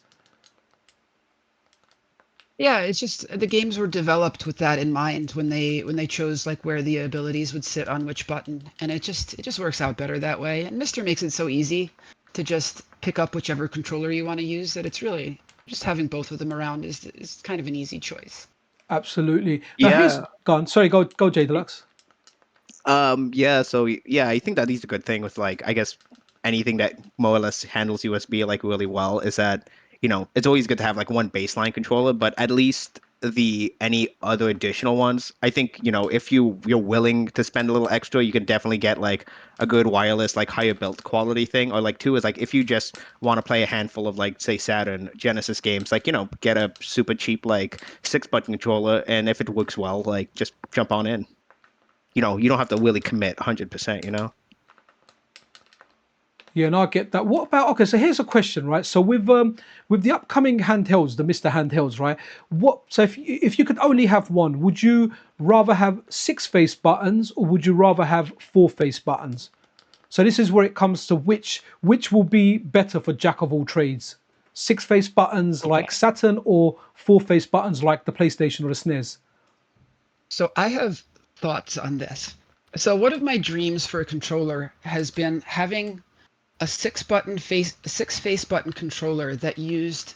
Yeah, it's just the games were developed with that in mind when they chose like where the abilities would sit on which button, and it just works out better that way. And MiSTer makes it so easy to just pick up whichever controller you want to use that it's really just having both of them around is kind of an easy choice. Absolutely. Now here's Yeah. gone. Sorry, go J Deluxe. Yeah, so yeah, I think that is a good thing with like I guess anything that more or less handles USB like really well is that, it's always good to have like one baseline controller, but at least the any other additional ones, I think, if you're willing to spend a little extra, you can definitely get like a good wireless, like higher built quality thing. Or like two is like if you just want to play a handful of like say Saturn Genesis games, like, get a super cheap like 6 button controller and if it works well, like just jump on in. You don't have to really commit 100%. Yeah, and I get that. What about okay? So here's a question, right? So with the upcoming handhelds, the MiSTer handhelds, right? What so if you could only have one, would you rather have 6 face buttons or would you rather have 4 face buttons? So this is where it comes to which will be better for jack of all trades. 6 face buttons Okay. like Saturn or 4 face buttons like the PlayStation or the SNES. So I have thoughts on this. So one of my dreams for a controller has been having a 6 face button controller that used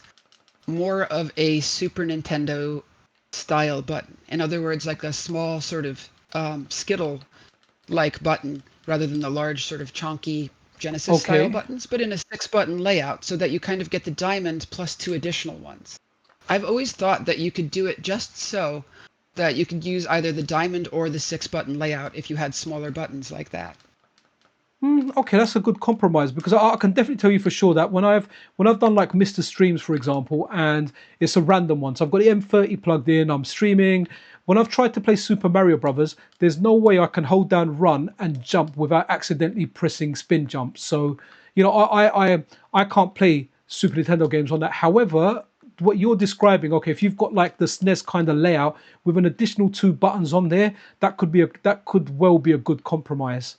more of a Super Nintendo style button. In other words, like a small sort of Skittle like button rather than the large sort of chonky Genesis style Okay. buttons, but in a 6 button layout so that you kind of get the diamond plus 2 additional ones. I've always thought that you could do it just so that you could use either the diamond or the 6 button layout if you had smaller buttons like that. Okay, that's a good compromise because I can definitely tell you for sure that when I've done like MiSTer streams, for example, and it's a random one. So I've got the M30 plugged in, I'm streaming. When I've tried to play Super Mario Brothers, there's no way I can hold down run and jump without accidentally pressing spin jump. So, I can't play Super Nintendo games on that. However, what you're describing, okay, if you've got like the SNES kind of layout with an additional 2 buttons on there, that could well be a good compromise.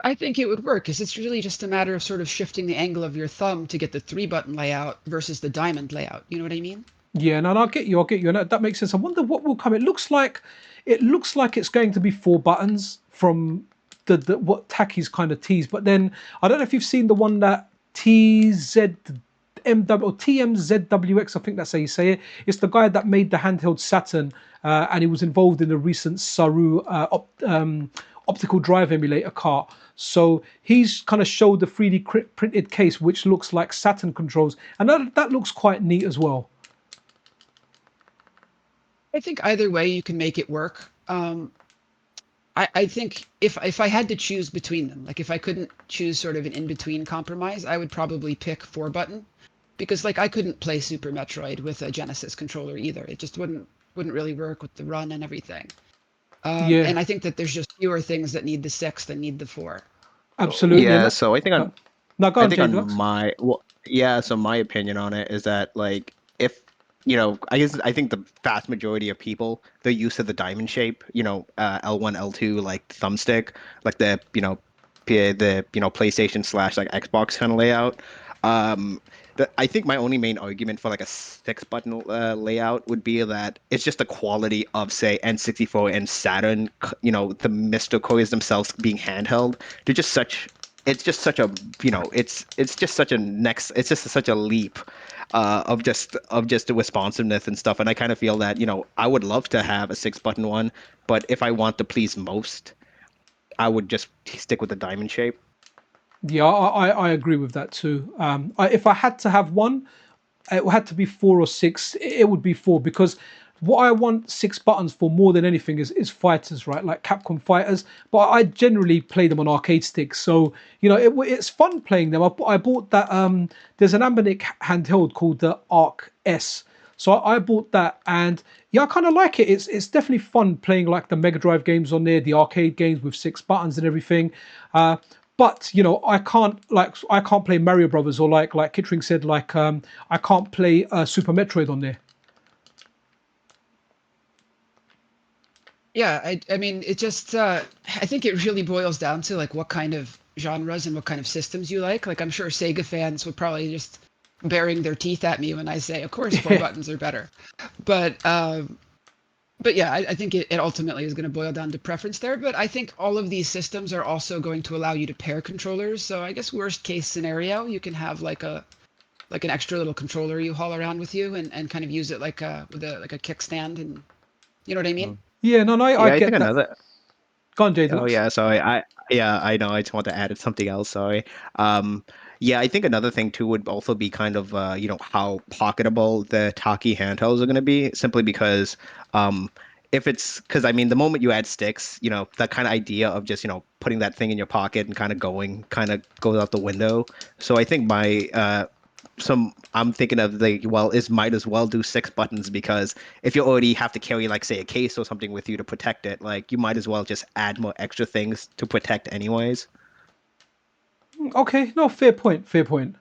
I think it would work because it's really just a matter of sort of shifting the angle of your thumb to get the 3-button layout versus the diamond layout. You know what I mean? Yeah, no, I'll get you. I'll get you, and that makes sense. I wonder what will come. It looks like it's going to be 4 buttons from the what Taki's kind of teased. But then I don't know if you've seen the one that TZMW or TMZWX. I think that's how you say it. It's the guy that made the handheld Saturn, and he was involved in the recent Saru optical drive emulator cart. So he's kind of showed the 3D printed case, which looks like Saturn controls, and that looks quite neat as well. I think either way you can make it work. I think if I had to choose between them, like if I couldn't choose sort of an in-between compromise, I would probably pick 4-button because like I couldn't play Super Metroid with a Genesis controller either. It just wouldn't really work with the run and everything. Yeah, And I think that there's just fewer things that need the 6 than need the 4. absolutely. And Yeah, that, so uh, now go I on, think J on Deluxe. my well, yeah, so my opinion on it is that like if I think the vast majority of people they're used to the diamond shape, L1, L2 like thumbstick, like the PlayStation slash like Xbox kind of layout. Um, I think my only main argument for like a 6 button layout would be that it's just the quality of say N64 and Saturn, the MiSTer cores themselves being handheld. They're just such it's just such a it's just such a next it's just such a leap of just the responsiveness and stuff, and I kind of feel that I would love to have a 6 button one, but if I want to please most, I would just stick with the diamond shape. Yeah, I agree with that too. If I had to have one, it had to be 4 or 6. It would be 4 because what I want 6 buttons for more than anything is fighters, right? Like Capcom fighters. But I generally play them on arcade sticks, so it's fun playing them. I bought that. There's an Ambonic handheld called the Arc S. So I bought that, and yeah, I kind of like it. It's definitely fun playing like the Mega Drive games on there, the arcade games with 6 buttons and everything. But I can't play Mario Brothers, or like Kittring said, like I can't play Super Metroid on there. Yeah, I mean, it just I think it really boils down to like what kind of genres and what kind of systems you like. Like I'm sure Sega fans would probably just baring their teeth at me when I say, of course, 4 buttons are better. But but yeah, I think it ultimately is going to boil down to preference there. But I think all of these systems are also going to allow you to pair controllers. So I guess worst case scenario, you can have like an extra little controller you haul around with you and kind of use it like with a kickstand, and you know what I mean? Mm. Yeah, no, no, I Yeah, I think get that. another. Go on, J Oh Deluxe. yeah, sorry. Yeah, I know. I just want to add something else. Sorry. Um, yeah, I think another thing too would also be kind of how pocketable the Taki handhelds are going to be. Simply because if it's because I mean the moment you add sticks, that kind of idea of just putting that thing in your pocket and kind of going kind of goes out the window. So I think I'm thinking of is might as well do 6 buttons because if you already have to carry like say a case or something with you to protect it, like you might as well just add more extra things to protect anyways. Okay, no, fair point, fair point.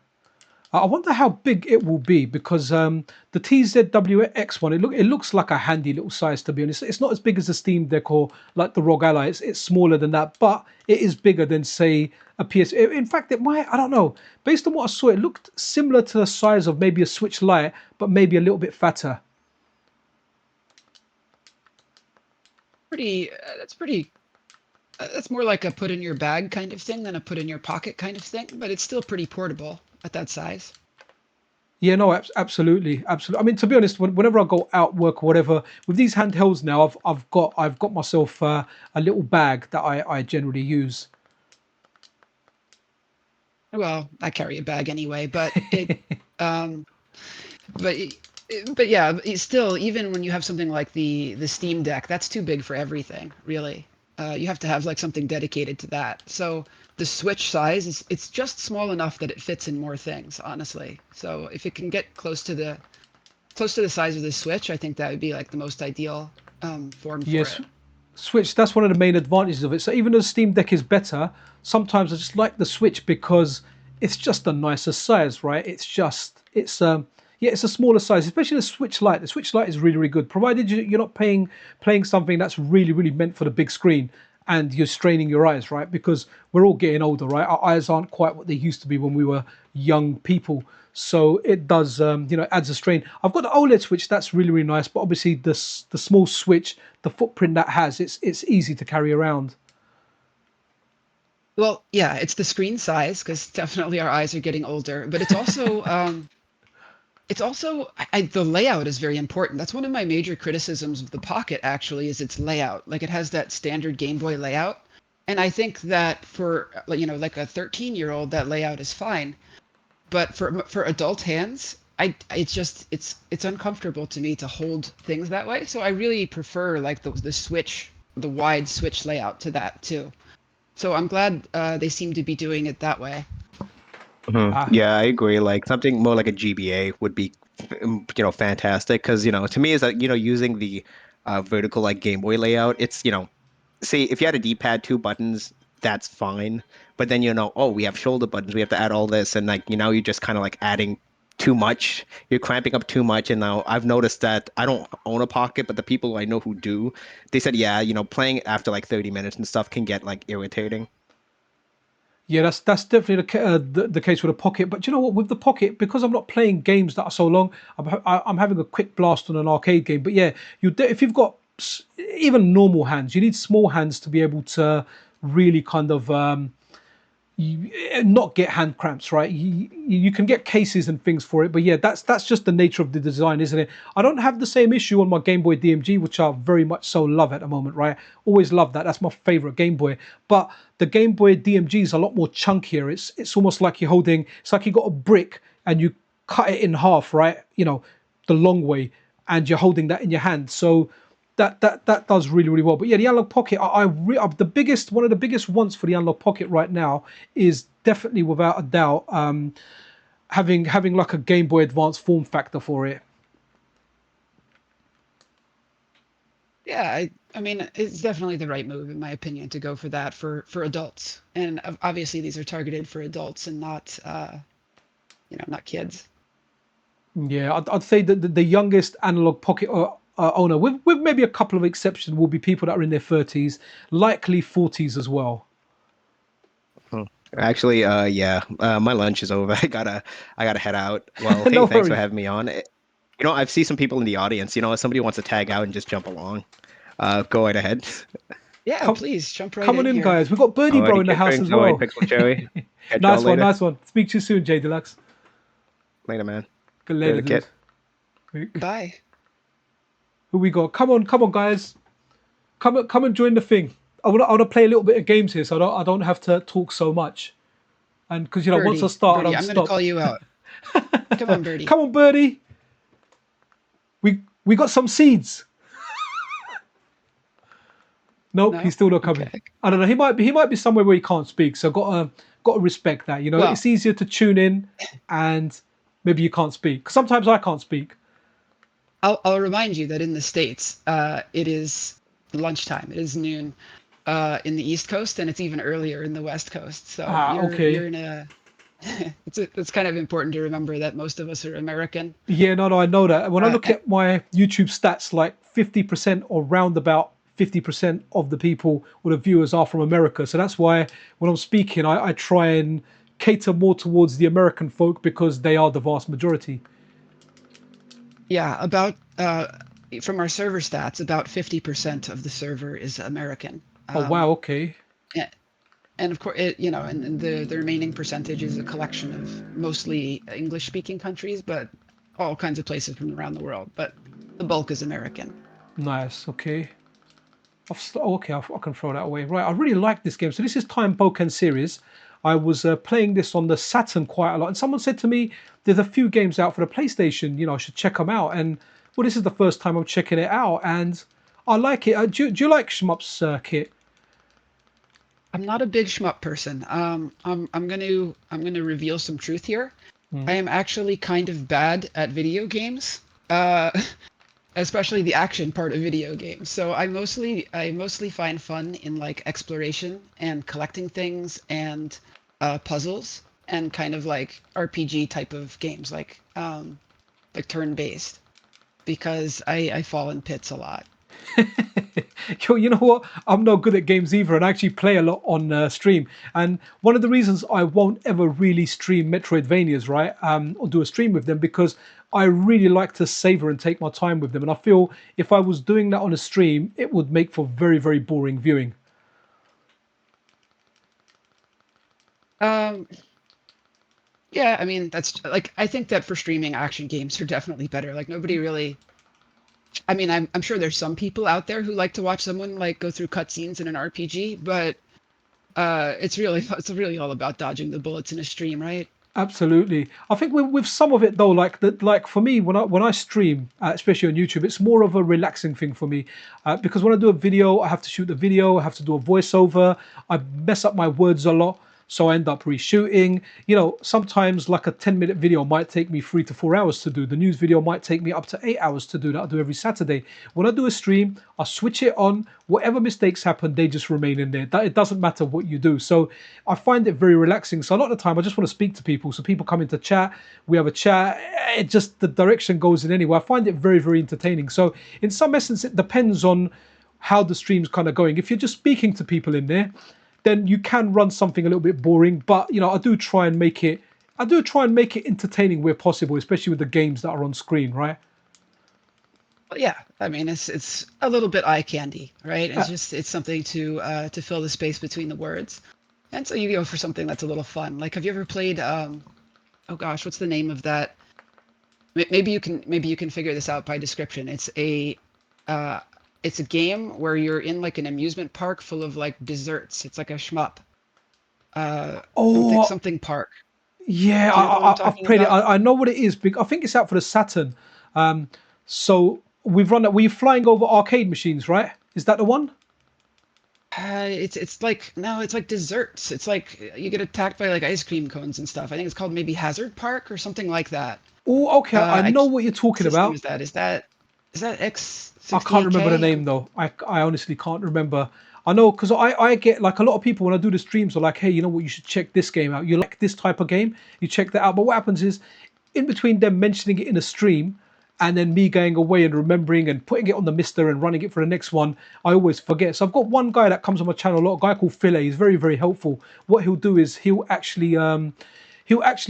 I wonder how big it will be because the TZWX one, it looks like a handy little size, to be honest. It's not as big as the Steam Deck or like the ROG Ally. It's smaller than that, but it is bigger than say a PS. In fact, it might. I don't know. Based on what I saw, it looked similar to the size of maybe a Switch Lite, but maybe a little bit fatter. Pretty. That's pretty. That's more like a put in your bag kind of thing than a put in your pocket kind of thing, but it's still pretty portable at that size. Yeah, no, absolutely, absolutely. I mean, to be honest, whenever I go out work or whatever with these handhelds now, I've got myself a little bag that I generally use. Well, I carry a bag anyway, um, but but yeah, it's still even when you have something like the Steam Deck, that's too big for everything, really. You have to have like something dedicated to that. So the Switch size is it's just small enough that it fits in more things, honestly. So if it can get close to the size of the Switch, I think that would be like the most ideal form for Yes, it. Switch. That's one of the main advantages of it. So even though Steam Deck is better, sometimes I just like the Switch because it's just a nicer size, right? It's Yeah, it's a smaller size, especially the Switch Lite. The Switch Lite is really, really good, provided you're not playing something that's really, really meant for the big screen and you're straining your eyes, right? Because we're all getting older, right? Our eyes aren't quite what they used to be when we were young people. So it does, adds a strain. I've got the OLED Switch that's really, really nice, but obviously the small Switch, the footprint that has, it's easy to carry around. Well, yeah, it's the screen size because definitely our eyes are getting older, but it's also the layout is very important. That's one of my major criticisms of the Pocket actually is its layout. Like it has that standard Game Boy layout. And I think that for like a 13-year-old that layout is fine, but for adult hands, it's uncomfortable to me to hold things that way. So I really prefer like the Switch, the wide Switch layout to that too. So I'm glad they seem to be doing it that way. Ah, Yeah, I agree. Like something more like a GBA would be, fantastic. Because to me is that using the vertical like Game Boy layout, it's see if you had a D-pad, two buttons, that's fine. But then oh, we have shoulder buttons, we have to add all this, and like now you're just kind of like adding too much. You're cramping up too much. And now I've noticed that I don't own a Pocket, but the people I know who do, they said, yeah, playing after like 30 minutes and stuff can get like irritating. yeah, that's definitely the case with the Pocket. But you know what? With the Pocket, because I'm not playing games that are so long, I'm having a quick blast on an arcade game. But yeah, if you've got even normal hands, you need small hands to be able to really kind of not get hand cramps, right? You can get cases and things for it, but yeah, that's just the nature of the design, isn't it? I don't have the same issue on my Game Boy DMG, which I very much so love at the moment, right? Always love that. That's my favorite Game Boy. But the Game Boy DMG is a lot more chunkier. It's almost like you're holding. It's like you got a brick and you cut it in half, right? The long way, and you're holding that in your hand. So that does really, really well. But yeah, the Analog Pocket, the biggest one of the biggest wants for the Analog Pocket right now is definitely without a doubt having like a Game Boy Advance form factor for it. Yeah, I mean, it's definitely the right move in my opinion to go for that for adults. And obviously these are targeted for adults and not not kids. Yeah, I'd say that the youngest Analog Pocket owner, with maybe a couple of exceptions, will be people that are in their 30s, likely 40s as well. Hmm. Actually, yeah, my lunch is over. I gotta head out. Well, hey, No thanks for worries. having me on. I've seen some people in the audience. If somebody wants to tag out and just jump along, go right ahead. Yeah, Come, please jump right come on in in, here. guys. We've got Birdie Bro Alrighty, in the kid house things. as Alright, well. Pixel Cherry. Catch y'all Nice one, later. nice one. Speak to you soon, J Deluxe. Later, man. Good later, Later, dude. kid. Bye. Who we got? Come on, guys. Come and join the thing. I wanna play a little bit of games here, so I don't have to talk so much. And because once I Birdie, start, I Birdie, don't I'm gonna stop. call you out. Come on, Birdie. Come on, Birdie. We got some seeds. Nope, he's No? still not coming. Okay. I don't know. He might be somewhere where he can't speak. So got to respect that. Well, It's easier to tune in, and maybe you can't speak. Sometimes I can't speak. I'll remind you that in the States, it is lunchtime. It is noon in the East Coast, and it's even earlier in the West Coast. So Ah, you're okay. in a it's kind of important to remember that most of us are American. Yeah, no, I know that. When I look And at my YouTube stats, like 50% or round about 50% of the people or the viewers are from America. So that's why when I'm speaking, I try and cater more towards the American folk because they are the vast majority. yeah, about from our server stats, about 50% of the server is American. Oh, wow, Um, okay. a- and of course, and the remaining percentage is a collection of mostly English-speaking countries, but all kinds of places from around the world. But the bulk is American. Nice, okay. Okay, I can throw that away. Right, I really like this game. So this is Time Boken series. I was playing this on the Saturn quite a lot, and someone said to me, "There's a few games out for the PlayStation. I should check them out." And well, this is the first time I'm checking it out, and I like it. Do you like shmups, Kit? I'm not a big shmup person. I'm gonna reveal some truth here. I Mm. am actually kind of bad at video games. Uh, especially the action part of video games. So I mostly find fun in like exploration and collecting things and puzzles and kind of like RPG type of games. Like like turn-based, because I fall in pits a lot. You know what? I'm not good at games either, and I actually play a lot on stream. And one of the reasons I won't ever really stream Metroidvanias, right, or do a stream with them, because I really like to savor and take my time with them. And I feel if I was doing that on a stream, it would make for very, very boring viewing. Um, yeah, I mean, that's like, I think that for streaming, action games are definitely better. Like nobody really, I mean, I'm sure there's some people out there who like to watch someone like go through cutscenes in an RPG, but it's really all about dodging the bullets in a stream, right? Absolutely. I think with some of it though, like that, like for me, when I stream, especially on YouTube, it's more of a relaxing thing for me, because when I do a video, I have to shoot the video, I have to do a voiceover, I mess up my words a lot, so I end up reshooting. You know, sometimes like a 10-minute video might take me 3 to 4 hours to do. The news video might take me up to 8 hours to do that. I do every Saturday. When I do a stream, I switch it on. Whatever mistakes happen, they just remain in there. It doesn't matter what you do. So I find it very relaxing. So a lot of the time, I just want to speak to people. So people come into chat, we have a chat. It just the direction goes in anywhere. I find it very, very entertaining. So in some essence, it depends on how the stream's kind of going. If you're just speaking to people in there, then you can run something a little bit boring. But I do try and make it. I do try and make it entertaining where possible, especially with the games that are on screen, right? Well, yeah, I mean, it's a little bit eye candy, right? Uh, It's something to fill the space between the words, and so you go for something that's a little fun. Like, have you ever played? Oh gosh, what's the name of that? Maybe you can figure this out by description. Uh, it's a game where you're in like an amusement park full of like desserts. It's like a shmup. Something oh, something park. yeah, Do you know the one I'm I've talking played it. about? I know what it is. I think it's out for the Saturn. Um, so we've run that. Were you flying over arcade machines, right? Is that the one? It's like no, it's like desserts. It's like you get attacked by like ice cream cones and stuff. I think it's called maybe Hazard Park or something like that. Oh, okay. I I know what you're what talking system about. is that? Is that I can't remember the X68K? name though. I honestly can't remember. I know because I get like a lot of people when I do the streams are like, hey, you know what? You should check this game out. You like this type of game? You check that out. But what happens is, in between them mentioning it in a stream, and then me going away and remembering and putting it on the MiSTer and running it for the next one, I always forget. So I've got one guy that comes on my channel a lot, a guy called Phil. He's very, very helpful. What he'll do is he'll actually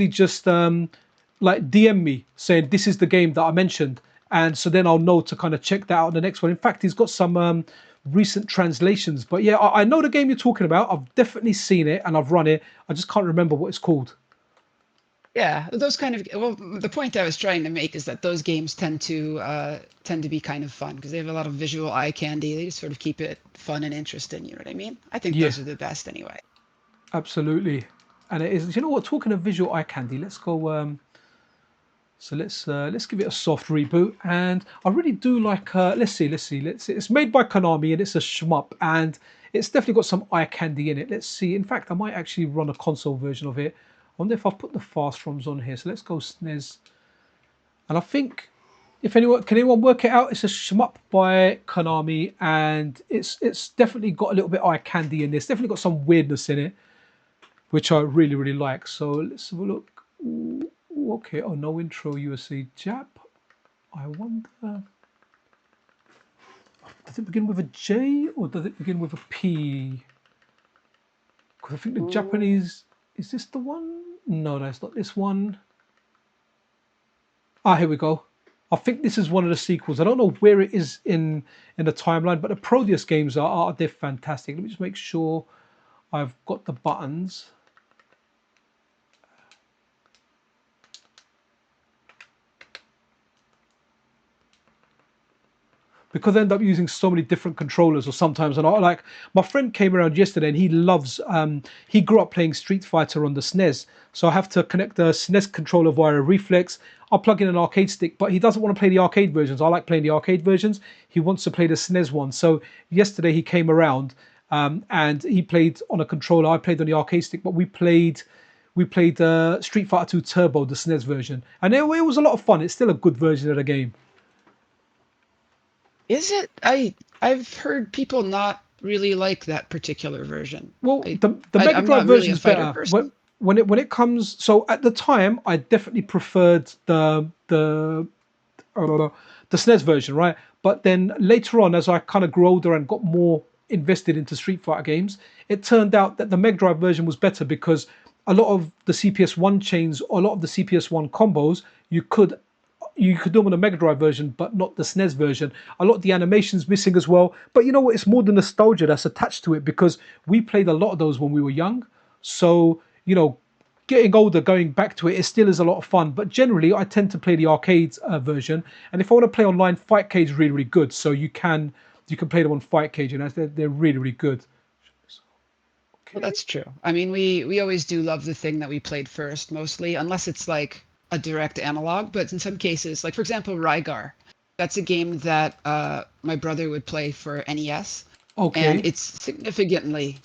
just like DM me saying this is the game that I mentioned, and so then I'll know to kind of check that out on the next one. In fact, he's got some recent translations. But yeah, I know the game you're talking about. I've definitely seen it and I've run it. I just can't remember what it's called. Yeah, those kind of well, the point I was trying to make is that those games tend to be kind of fun because they have a lot of visual eye candy. They just sort of keep it fun and interesting. You know what I mean? I think Yeah, those are the best anyway. absolutely. And it is. You know what? Talking of visual eye candy, let's go. So let's give it a soft reboot. And I really do like. Let's see. It's made by Konami and it's a shmup, and it's definitely got some eye candy in it. Let's see. In fact, I might actually run a console version of it. I wonder if I've put the fast ROMs on here. So let's go SNES. And I think if anyone work it out, it's a shmup by Konami, and it's definitely got a little bit eye candy in this. Definitely got some weirdness in it, which I really really like. So let's have a look. Ooh, okay. Oh, no intro USA Jap. I wonder. Does it begin with a J or does it begin with a P? Because I think the Japanese. Is this the one? No, that's not this one. Ah, here we go. I think this is one of the sequels. I don't know where it is in the timeline, but the Proteus games are they're fantastic. Let me just make sure I've got the buttons. Because I end up using so many different controllers or sometimes and I like my friend came around yesterday and he loves he grew up playing Street Fighter on the SNES, so I have to connect the SNES controller via a reflex. I'll plug in an arcade stick, but he doesn't want to play the arcade versions. I like playing the arcade versions. He wants to play the SNES one. So yesterday he came around and he played on a controller. I played on the arcade stick, but we played Street Fighter 2 Turbo, the SNES version, and it was a lot of fun. It's still a good version of the game. Is it? I've heard people not really like that particular version. Well, I, the Mega I'm Drive not really version a is fighter better. person. when it comes, so at the time, I definitely preferred uh, the SNES version, right? But then later on, as I kind of grew older and got more invested into Street Fighter games, it turned out that the Mega Drive version was better because a lot of the CPS1 chains, or a lot of the CPS1 combos, you could do them on the Mega Drive version, but not the SNES version. A lot of the animations missing as well. But you know what? It's more the nostalgia that's attached to it because we played a lot of those when we were young. So getting older, going back to it, it still is a lot of fun. But generally, I tend to play the arcade version. And if I want to play online, Fight Cage is really, really good. So you can play them on Fight Cage, and they're really, really good. Well, Okay. that's true. I mean, we always do love the thing that we played first, mostly, unless it's like a direct analog. But in some cases, like for example, Rygar, that's a game that my brother would play for NES, and Okay. it's significantly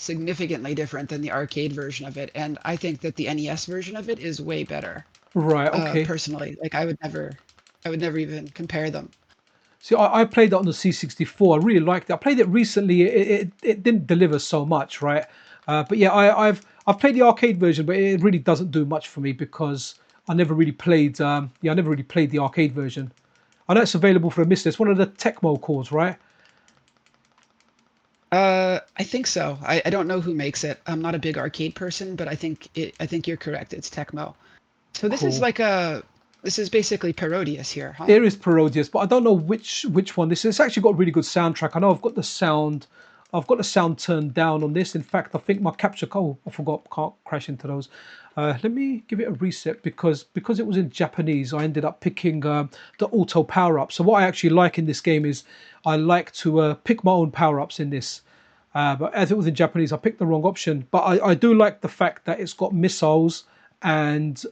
different than the arcade version of it. And I think that the NES version of it is way better, Right. Okay. personally. Like I would never even compare them. See, I played it on the C64. I really liked it. I played it recently. It didn't deliver so much, right? But yeah, I've played the arcade version, but it really doesn't do much for me because I never really played. I never really played the arcade version. I know it's available for a MiSTer. It's one of the Tecmo cores, right? I think so. I don't know who makes it. I'm not a big arcade person, but I think you're correct. It's Tecmo. So Cool. this is basically Parodius here, huh? It is parodious, but I don't know which one this is. It's actually got a really good soundtrack. I know I've got the sound. I've got the sound turned down on this. In fact, I think my capture. Oh, I forgot. Can't crash into those. Let me give it a reset because it was in Japanese. I ended up picking the auto power up. So what I actually like in this game is I like to pick my own power ups in this. But as it was in Japanese, I picked the wrong option. But I do like the fact that it's got missiles and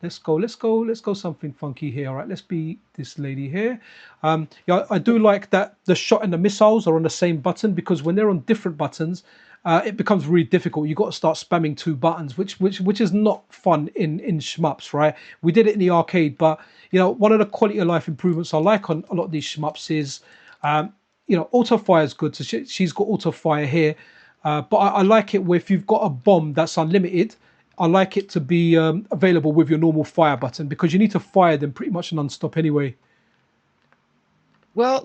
let's go something funky here. All right, let's be this lady here. Yeah, I do like that the shot and the missiles are on the same button because when they're on different buttons, it becomes really difficult. You got to start spamming two buttons, which is not fun in shmups, right? We did it in the arcade, but one of the quality of life improvements I like on a lot of these shmups is auto fire is good. So she's got auto fire here, but I like it where if you've got a bomb that's unlimited, I like it to be available with your normal fire button because you need to fire them pretty much non-stop anyway. Well,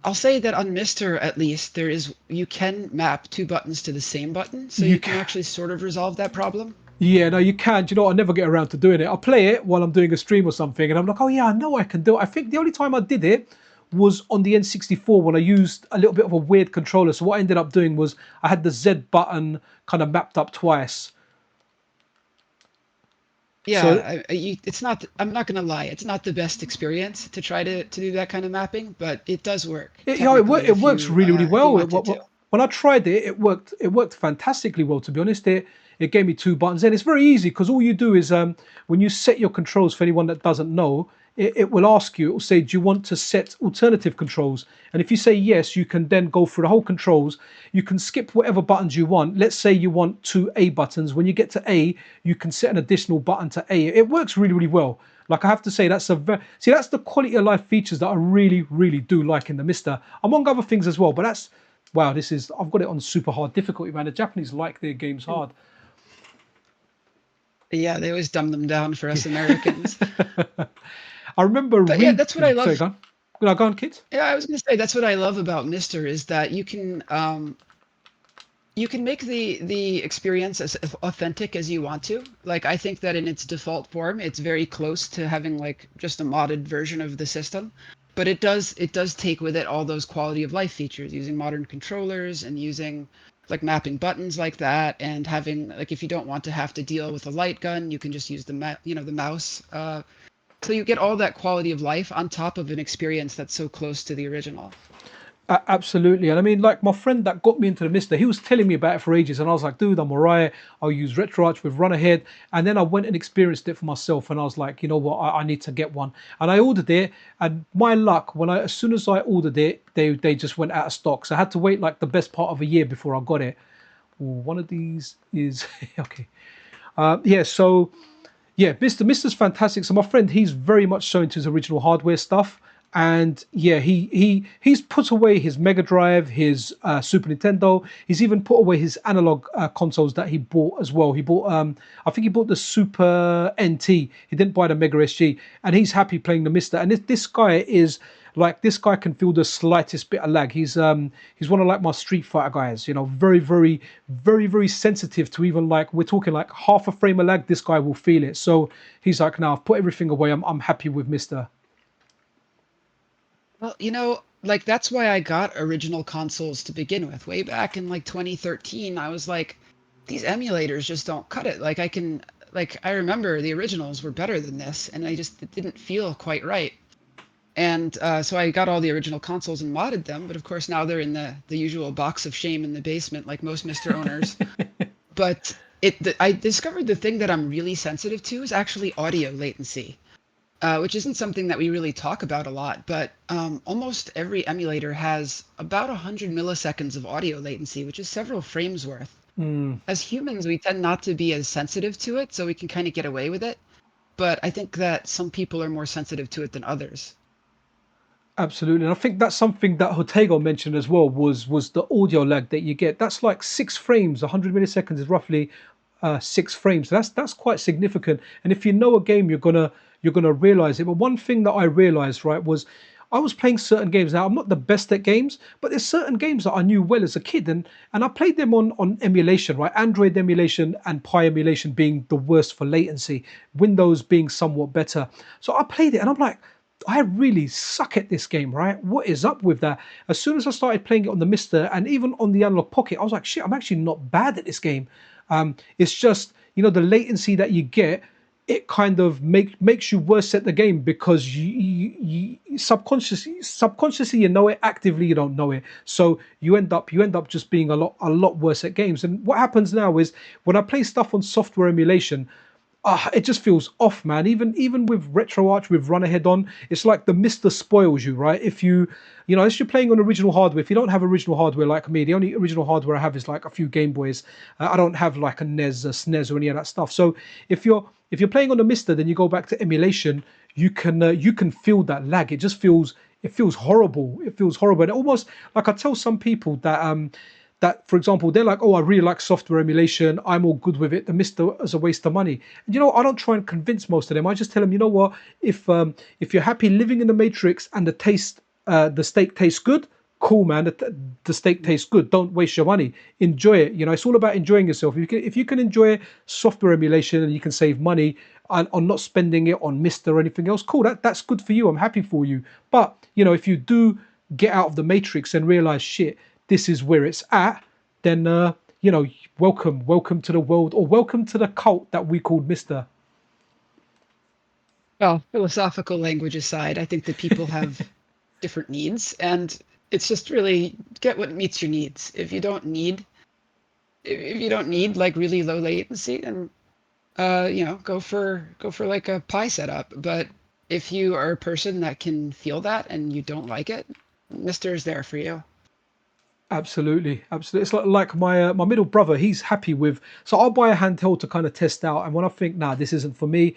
I'll say that on MiSTer at least you can map two buttons to the same button, so You you can can, actually sort of resolve that problem. yeah, no, you can. Do you know what? I never get around to doing it. I play it while I'm doing a stream or something, and I'm like, oh yeah, I know I can do it. I think the only time I did it was on the N64 when I used a little bit of a weird controller. So what I ended up doing was I had the Z button kind of mapped up twice. So It's not. I'm not gonna lie. It's not the best experience to try to do that kind of mapping, but it does work technically it works really really if you well. want it to. When I tried it, it worked fantastically well. To be honest, it gave me two buttons, and it's very easy because all you do is when you set your controls. For anyone that doesn't know, it will ask you. It will say, "Do you want to set alternative controls?" And if you say yes, you can then go through the whole controls. You can skip whatever buttons you want. Let's say you want two A buttons. When you get to A, you can set an additional button to A. It works really really well. Like I have to say, that's the quality of life features that I really, really do like in the MiSTer, among other things as well. But that's wow, I've got it on super hard difficulty, man. The Japanese like their games hard. Yeah, they always dumb them down for us Americans. I remember But yeah, that's what I sorry, love. go on. No, go on, kids. Yeah, I was gonna say that's what I love about MiSTer is that you can make the experience as authentic as you want to. Like I think that in its default form, it's very close to having like just a modded version of the system, but it does take with it all those quality of life features using modern controllers and using like mapping buttons like that and having like if you don't want to have to deal with a light gun, you can just use the mouse. So you get all that quality of life on top of an experience that's so close to the original. Absolutely. And I mean, like my friend that got me into the MiSTer, he was telling me about it for ages. And I was like, dude, I'm all right. I'll use RetroArch with Run Ahead. And then I went and experienced it for myself. And I was like, you know what? I need to get one. And I ordered it. And my luck, as soon as I ordered it, they just went out of stock. So I had to wait like the best part of a year before I got it. Ooh, one of these is okay. Yeah. So yeah, MiSTer's fantastic. So my friend, he's very much so into his original hardware stuff. And yeah, he's put away his Mega Drive, his Super Nintendo. He's even put away his analog consoles that he bought as well. He bought, I think he bought the Super NT. He didn't buy the Mega SG, and he's happy playing the MiSTer. And this guy is like, this guy can feel the slightest bit of lag. He's one of like my Street Fighter guys. You know, very very very very sensitive to even like, we're talking like half a frame of lag. This guy will feel it. So he's like, no, I've put everything away. I'm happy with MiSTer. Well, like that's why I got original consoles to begin with. Way back in like 2013, I was like, these emulators just don't cut it. I remember the originals were better than this, and it didn't feel quite right. And so I got all the original consoles and modded them, but of course now they're in the usual box of shame in the basement, like most MiSTer owners. But I discovered the thing that I'm really sensitive to is actually audio latency. Which isn't something that we really talk about a lot, but almost every emulator has about 100 milliseconds of audio latency, which is several frames worth. As humans, we tend not to be as sensitive to it, so we can kind of get away with it. But I think that some people are more sensitive to it than others. Absolutely, and I think that's something that Hotego mentioned as well, was the audio lag that you get. That's like 6 frames. 100 milliseconds is roughly 6 frames. That's quite significant. And if you know a game, you're gonna realize it. But one thing that I realized, right, was I was playing certain games. Now I'm not the best at games, but there's certain games that I knew well as a kid, and I played them on emulation, right? Android emulation and Pi emulation being the worst for latency, Windows being somewhat better. So I played it, and I'm like, I really suck at this game, right? What is up with that? As soon as I started playing it on the MiSTer and even on the Analog Pocket, I was like, shit, I'm actually not bad at this game. It's just, the latency that you get, it kind of makes you worse at the game, because you subconsciously you know it, actively you don't know it. So you end up just being a lot worse at games. And what happens now is, when I play stuff on software emulation, it just feels off, man. Even with RetroArch, with Run Ahead on, it's like the MiSTer spoils you, right? If if you're playing on original hardware, if you don't have original hardware like me, the only original hardware I have is like a few Game Boys. I don't have like a NES, a SNES, or any of that stuff. So if you're playing on the MiSTer, then you go back to emulation, you can feel that lag. It feels horrible. It feels horrible. And almost like, I tell some people that, for example, they're like, oh, I really like software emulation, I'm all good with it, the MiSTer is a waste of money. And I don't try and convince most of them. I just tell them, you know what, if you're happy living in the matrix and the steak tastes good, cool, man. The steak tastes good, don't waste your money, enjoy it. It's all about enjoying yourself. If you can enjoy software emulation, and you can save money on not spending it on MiSTer or anything else, cool, that's good for you, I'm happy for you. But if you do get out of the matrix and realize, shit, this is where it's at, then welcome to the world, or welcome to the cult that we called MiSTer. Well, philosophical language aside, I think that people have different needs, and it's just really get what meets your needs. If you don't need like really low latency, then go for like a Pi setup. But if you are a person that can feel that and you don't like it, MiSTer is there for you. Absolutely, absolutely. It's like my middle brother. He's happy with. So I'll buy a handheld to kind of test out, and when I think, nah, this isn't for me,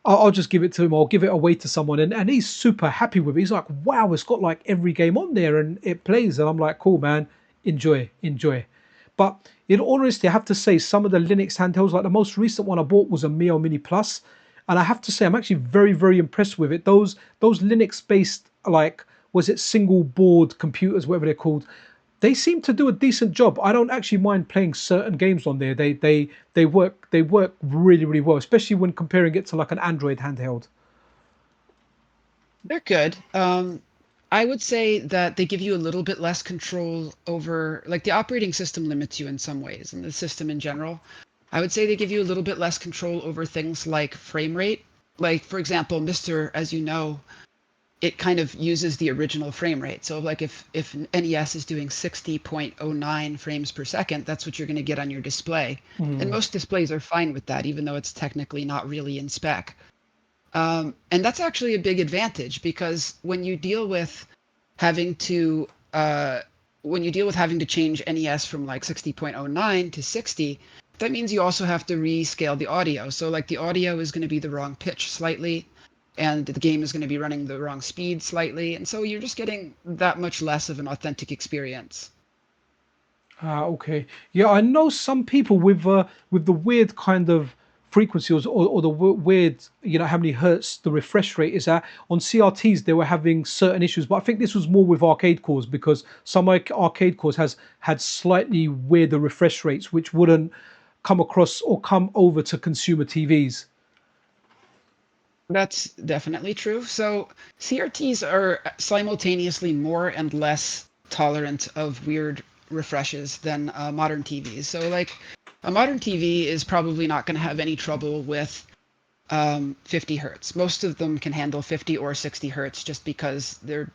I'll just give it to him. I'll give it away to someone, and he's super happy with it. He's like, wow, it's got like every game on there, and it plays. And I'm like, cool, man, enjoy, enjoy. But in all honesty, I have to say, some of the Linux handhelds, like the most recent one I bought was a Mio Mini Plus, and I have to say, I'm actually very, very impressed with it. Those Linux-based, like, was it single board computers, whatever they're called, they seem to do a decent job. I don't actually mind playing certain games on there. They work really, really well, especially when comparing it to like an Android handheld. They're good. I would say that they give you a little bit less control over, like the operating system limits you in some ways, and the system in general. I would say they give you a little bit less control over things like frame rate. Like, for example, MiSTer, as you know, it kind of uses the original frame rate. So like if an NES is doing 60.09 frames per second, that's what you're going to get on your display. And most displays are fine with that, even though it's technically not really in spec. And that's actually a big advantage, because when you deal with having to change NES from like 60.09 to 60, that means you also have to rescale the audio. So like the audio is going to be the wrong pitch slightly. and the game is going to be running the wrong speed slightly, and so you're just getting that much less of an authentic experience. Okay. Yeah, I know some people with the weird kind of frequency or the weird, how many hertz the refresh rate is at. On CRTs, they were having certain issues, but I think this was more with arcade cores because some arcade cores has had slightly weirder refresh rates, which wouldn't come across or come over to consumer TVs. That's definitely true. So CRTs are simultaneously more and less tolerant of weird refreshes than modern TVs. So like a modern TV is probably not going to have any trouble with 50 hertz. Most of them can handle 50 or 60 hertz just because they're,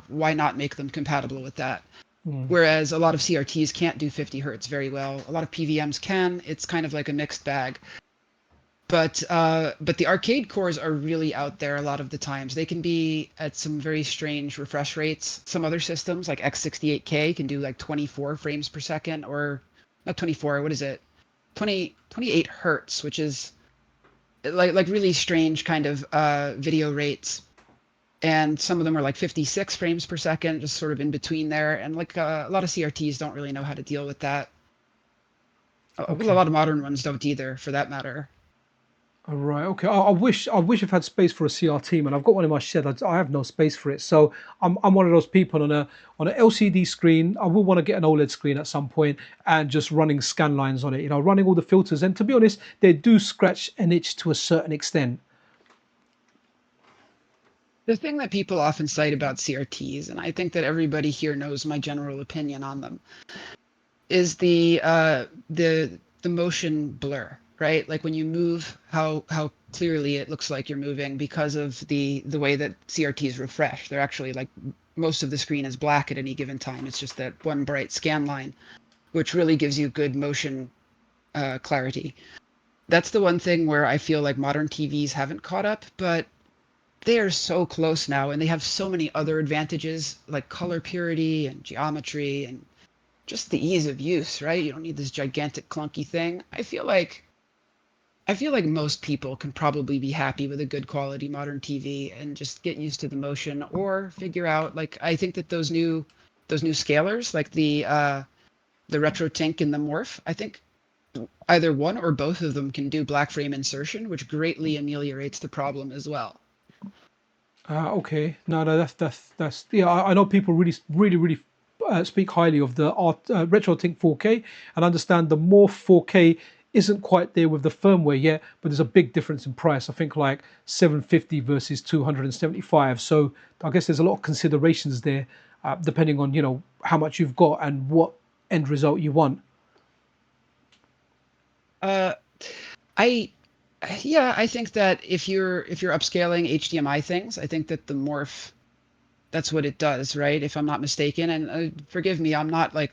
why not make them compatible with that? Mm. Whereas a lot of CRTs can't do 50 hertz very well. A lot of PVMs can. It's kind of like a mixed bag. But the arcade cores are really out there a lot of the times. They can be at some very strange refresh rates. Some other systems like X68K can do like 24 frames per second, or not 24, what is it? 28 hertz, which is like really strange kind of video rates. And some of them are like 56 frames per second, just sort of in between there. And like a lot of CRTs don't really know how to deal with that. Well, a Okay. lot of modern ones don't either, for that matter. All right. Okay. I wish I've had space for a CRT, man. I've got one in my shed. I have no space for it. So I'm one of those people on an LCD screen. I will want to get an OLED screen at some point and just running scan lines on it. Running all the filters. And to be honest, they do scratch an itch to a certain extent. The thing that people often cite about CRTs, and I think that everybody here knows my general opinion on them, is the motion blur, right? Like when you move, how clearly it looks like you're moving because of the way that CRTs refresh. They're actually like most of the screen is black at any given time. It's just that one bright scan line, which really gives you good motion clarity. That's the one thing where I feel like modern TVs haven't caught up, but they are so close now, and they have so many other advantages like color purity and geometry and just the ease of use, right? You don't need this gigantic clunky thing. I feel like most people can probably be happy with a good quality modern TV and just get used to the motion or figure out like I think that those new scalers like the retro tink and the morph, I think either one or both of them can do black frame insertion, which greatly ameliorates the problem as well. Okay. No, no, that's yeah. I know people really speak highly of the art RetroTink 4K, and understand the more 4K isn't quite there with the firmware yet, but there's a big difference in price. I think like 750 versus 275. So I guess there's a lot of considerations there, depending on how much you've got and what end result you want. Uh, I Yeah, I think that if you're upscaling HDMI things, I think that the morph that's what it does, right? If I'm not mistaken, and forgive me, I'm not like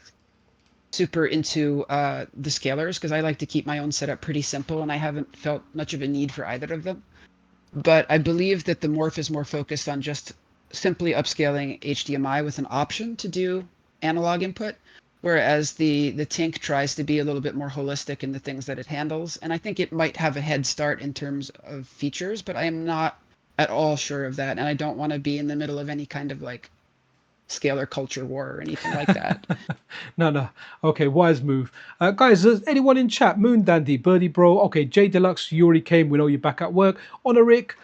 super into the scalers because I like to keep my own setup pretty simple, and I haven't felt much of a need for either of them. But I believe that the morph is more focused on just simply upscaling HDMI with an option to do analog input, whereas the Tink tries to be a little bit more holistic in the things that it handles. And I think it might have a head start in terms of features, but I am not at all sure of that. And I don't want to be in the middle of any kind of like scalar culture war or anything like that. No, no. Okay, wise move. Guys, does anyone in chat? Moon Dandy, Birdie Bro. Okay, J Deluxe, you already came. We know you're back at work. Honoric,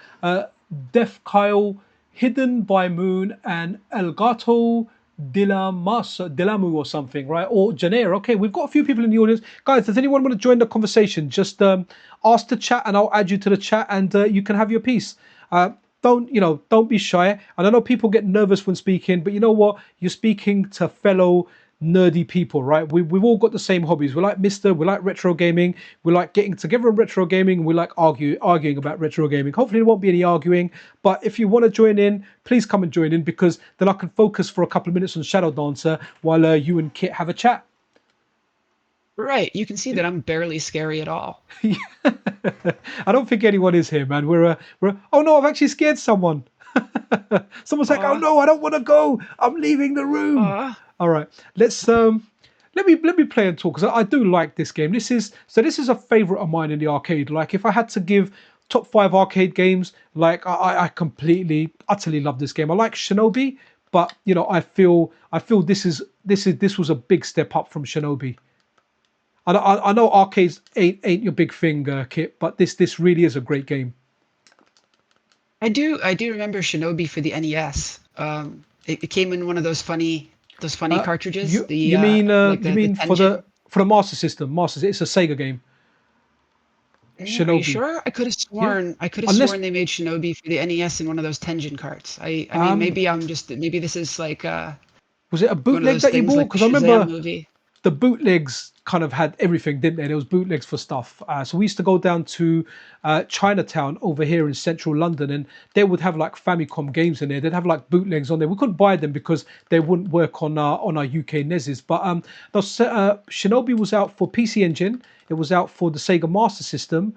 Def Kyle, Hidden by Moon, and Elgato Delamu or something, right? Or Janeer. Okay, we've got a few people in the audience. Guys, does anyone want to join the conversation? Just ask the chat and I'll add you to the chat and you can have your piece. Don't be shy. And I know people get nervous when speaking, but you know what? You're speaking to fellow nerdy people, right? We've all got the same hobbies. We like MiSTer, we like retro gaming, we like getting together in retro gaming, we like arguing about retro gaming. Hopefully there won't be any arguing, but if you want to join in, please come and join in, because then I can focus for a couple of minutes on Shadow Dancer while you and Kit have a chat. Right. You can see that I'm barely scary at all. I don't think anyone is here, man. Oh no, I've actually scared someone. Someone's like, oh Aw, no, I don't want to go. I'm leaving the room. aw. All right, let's let me play and talk, because I do like this game. This is a favorite of mine in the arcade. Like if I had to give top 5 arcade games. Like I completely, utterly love this game. I like Shinobi, but you know, I feel this was a big step up from Shinobi. I know arcades ain't your big thing, Kit, but this really is a great game. I do remember Shinobi for the NES. It came in one of those funny Uh, cartridges, you the you mean like you the mean for Tenjin. the Master System? It's a Sega game, Are you Shinobi. sure? Yeah, I could have unless sworn they made Shinobi for the NES in one of those Tenjin carts. I mean, um maybe this is like was it a one of bootleg those that you things bought? like the Because I Shazam remember movie. the bootlegs kind of had everything, didn't they? There was bootlegs for stuff. So we used to go down to Chinatown over here in central London, and they would have like Famicom games in there. They'd have like bootlegs on there. We couldn't buy them because they wouldn't work on our UK NESs. But Shinobi was out for PC Engine. It was out for the Sega Master System.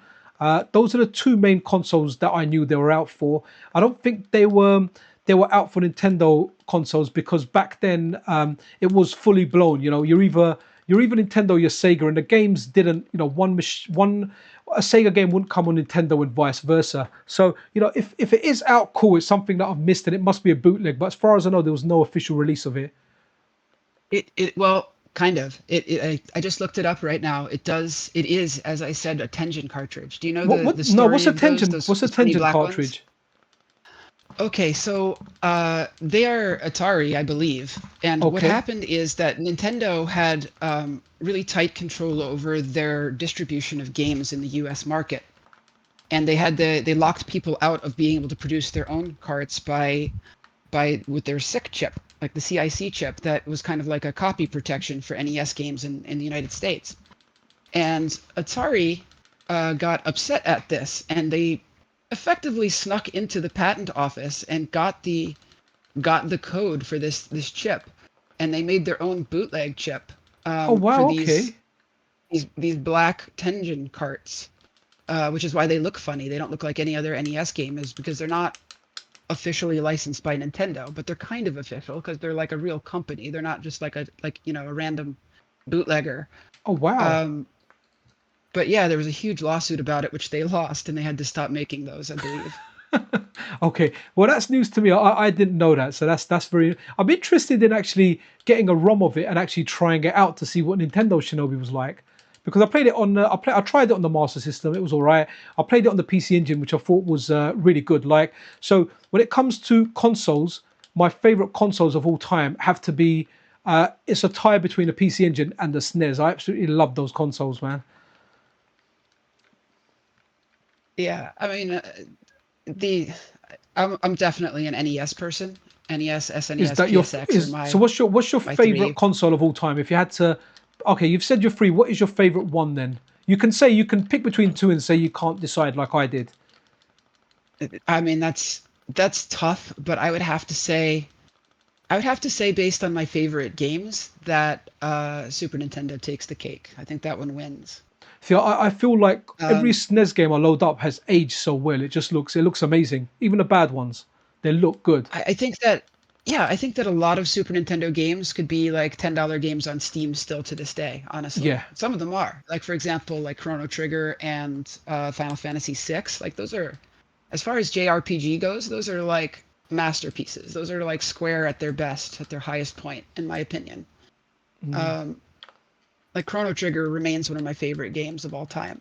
Those are the two main consoles that I knew they were out for. I don't think they were out for Nintendo consoles because back then it was fully blown. You know, you're either Nintendo, or you're Sega, and the games didn't. You know, one a Sega game wouldn't come on Nintendo and vice versa. So you know, if it is out, cool. It's something that I've missed, and it must be a bootleg. But as far as I know, there was no official release of it. Well, kind of. I just looked it up right now. It is, as I said, a Tenjin cartridge. Do you know What? the What? No. story of those those What's a those funny Tengen black ones? cartridge? Okay, so they are Atari, I believe. And what Okay. happened is that Nintendo had really tight control over their distribution of games in the US market. And they locked people out of being able to produce their own carts by with their SIC chip, like the CIC chip that was kind of like a copy protection for NES games in the United States. And Atari got upset at this, and they effectively snuck into the patent office and got the code for this chip, and they made their own bootleg chip Oh for wow. these Okay. these black Tenjin carts, which is why they look funny. They don't look like any other NES game, is because they're not officially licensed by Nintendo, but they're kind of official because they're like a real company. They're not just a random bootlegger. Oh wow. Um, but yeah, there was a huge lawsuit about it, which they lost, and they had to stop making those, I believe. Okay, well that's news to me. I didn't know that, so that's very. I'm interested in actually getting a ROM of it and actually trying it out to see what Nintendo Shinobi was like, because I played it on I tried it on the Master System. It was all right. I played it on the PC Engine, which I thought was really good. Like so, when it comes to consoles, my favorite consoles of all time have to be. It's a tie between the PC Engine and the SNES. I absolutely love those consoles, man. Yeah, I mean, the I'm definitely an NES person. NES, Is SNES, that your PSX are is so? What's your my favorite three. console of all time? If you had to, okay, you've said your three. What is your favorite one then? You can pick between two and say you can't decide like I did. I mean, that's tough, but I would have to say based on my favorite games that Super Nintendo takes the cake. I think that one wins. See, I feel like every Um, SNES game I load up has aged so well. It looks amazing. Even the bad ones, they look good. I think that yeah, I think that a lot of Super Nintendo games could be like $10 games on Steam still to this day, honestly. Yeah. Some of them are. Like for example, like Chrono Trigger and Final Fantasy VI. Like those are, as far as JRPG goes, those are like masterpieces. Those are like Square at their best, at their highest point, in my opinion. Mm. Um, like Chrono Trigger remains one of my favorite games of all time.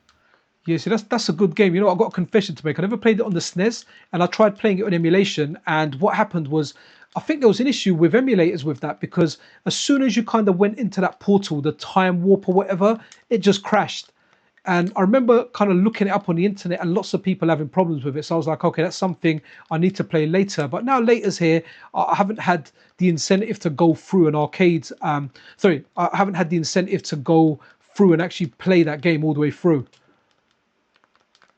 Yeah, see, that's a good game. You know, I've got a confession to make. I never played it on the SNES, and I tried playing it on emulation. And what happened was, I think there was an issue with emulators with that because as soon as you kind of went into that portal, the time warp or whatever, it just crashed. And I remember kind of looking it up on the internet and lots of people having problems with it. So I was like, okay, that's something I need to play later. But now later's here. I haven't had the incentive to go through an arcade. Sorry, I haven't had the incentive to go through and actually play that game all the way through.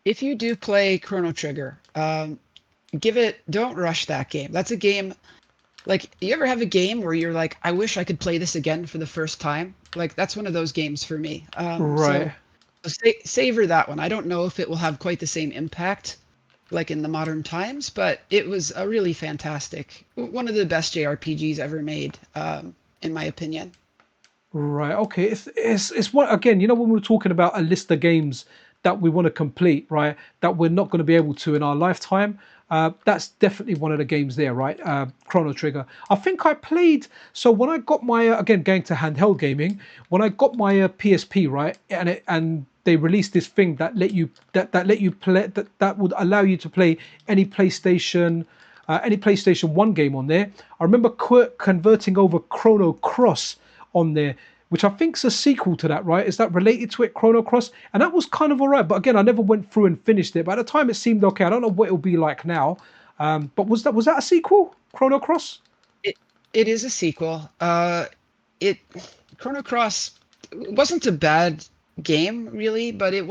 If you do play Chrono Trigger, don't rush that game. That's a game. Like, you ever have a game where you're like, I wish I could play this again for the first time? Like, that's one of those games for me. So Right. savor that one. I don't know if it will have quite the same impact like in the modern times, but it was a really fantastic, one of the best JRPGs ever made, in my opinion. Right. Okay. It's what again. You know when we were talking about a list of games that we want to complete, right? That we're not going to be able to in our lifetime. That's definitely one of the games there, right? Chrono Trigger. I think I played. So when I got my again going to handheld gaming, when I got my PSP, right, and they released this thing that that let you play that would allow you to play any PlayStation 1 game on there. I remember converting over Chrono Cross on there, which I think's a sequel to that, right? Is that related to it, Chrono Cross? And that was kind of alright, but again, I never went through and finished it. But at the time, it seemed okay. I don't know what it'll be like now. But was that a sequel, Chrono Cross? It it is a sequel. It Chrono Cross wasn't a bad game really, but it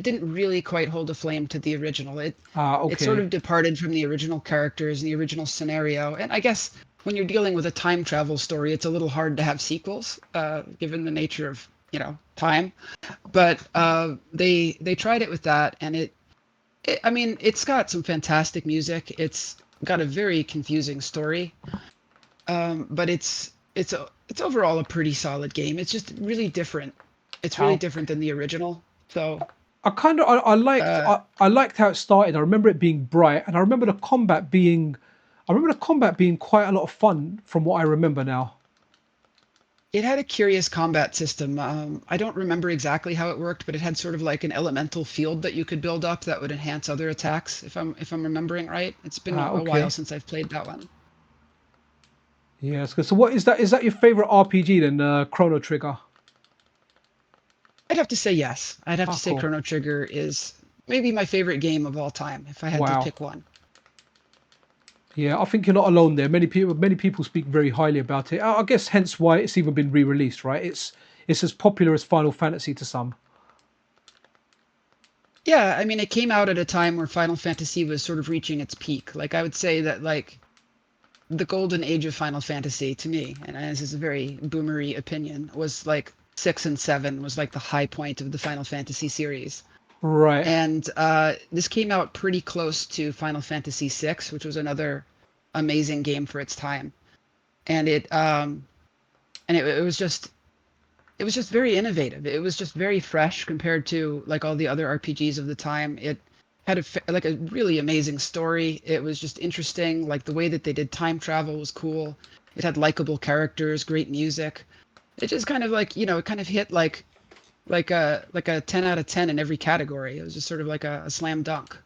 didn't really quite hold a flame to the original. It sort Okay. of departed from the original characters and the original scenario. And I guess when you're dealing with a time travel story, it's a little hard to have sequels, given the nature of, time. But they tried it with that, and I mean, it's got some fantastic music. It's got a very confusing story, but it's overall a pretty solid game. It's just really different. It's really How different than the original. So uh, I liked how it started. I remember it being bright, and I remember the combat being quite a lot of fun from what I remember now. it had a curious combat system. I don't remember exactly how it worked, but it had sort of like an elemental field that you could build up that would enhance other attacks. If I'm remembering right, it's been a while Okay. since I've played that one. Yes. So what is that? Is that your favorite RPG then, Chrono Trigger? I'd have to say yes. I'd have to Ah, say cool. Chrono Trigger is maybe my favorite game of all time, if I had to Wow. pick one. Yeah, I think you're not alone there. Many people speak very highly about it. I guess hence why it's even been re-released, right? It's as popular as Final Fantasy to some. Yeah, I mean, it came out at a time where Final Fantasy was sort of reaching its peak. Like, I would say that, like, the golden age of Final Fantasy to me, and this is a very boomery opinion, was like 6 and 7 was like the high point of the Final Fantasy series. Right. And this came out pretty close to Final Fantasy 6, which was another amazing game for its time. And it was just very innovative. It was just very fresh compared to like all the other RPGs of the time. It had like a really amazing story. It was just interesting. Like the way that they did time travel was cool. It had likable characters, great music. It just kind of like, it kind of hit like a 10 out of 10 in every category. It was just sort of like a slam dunk.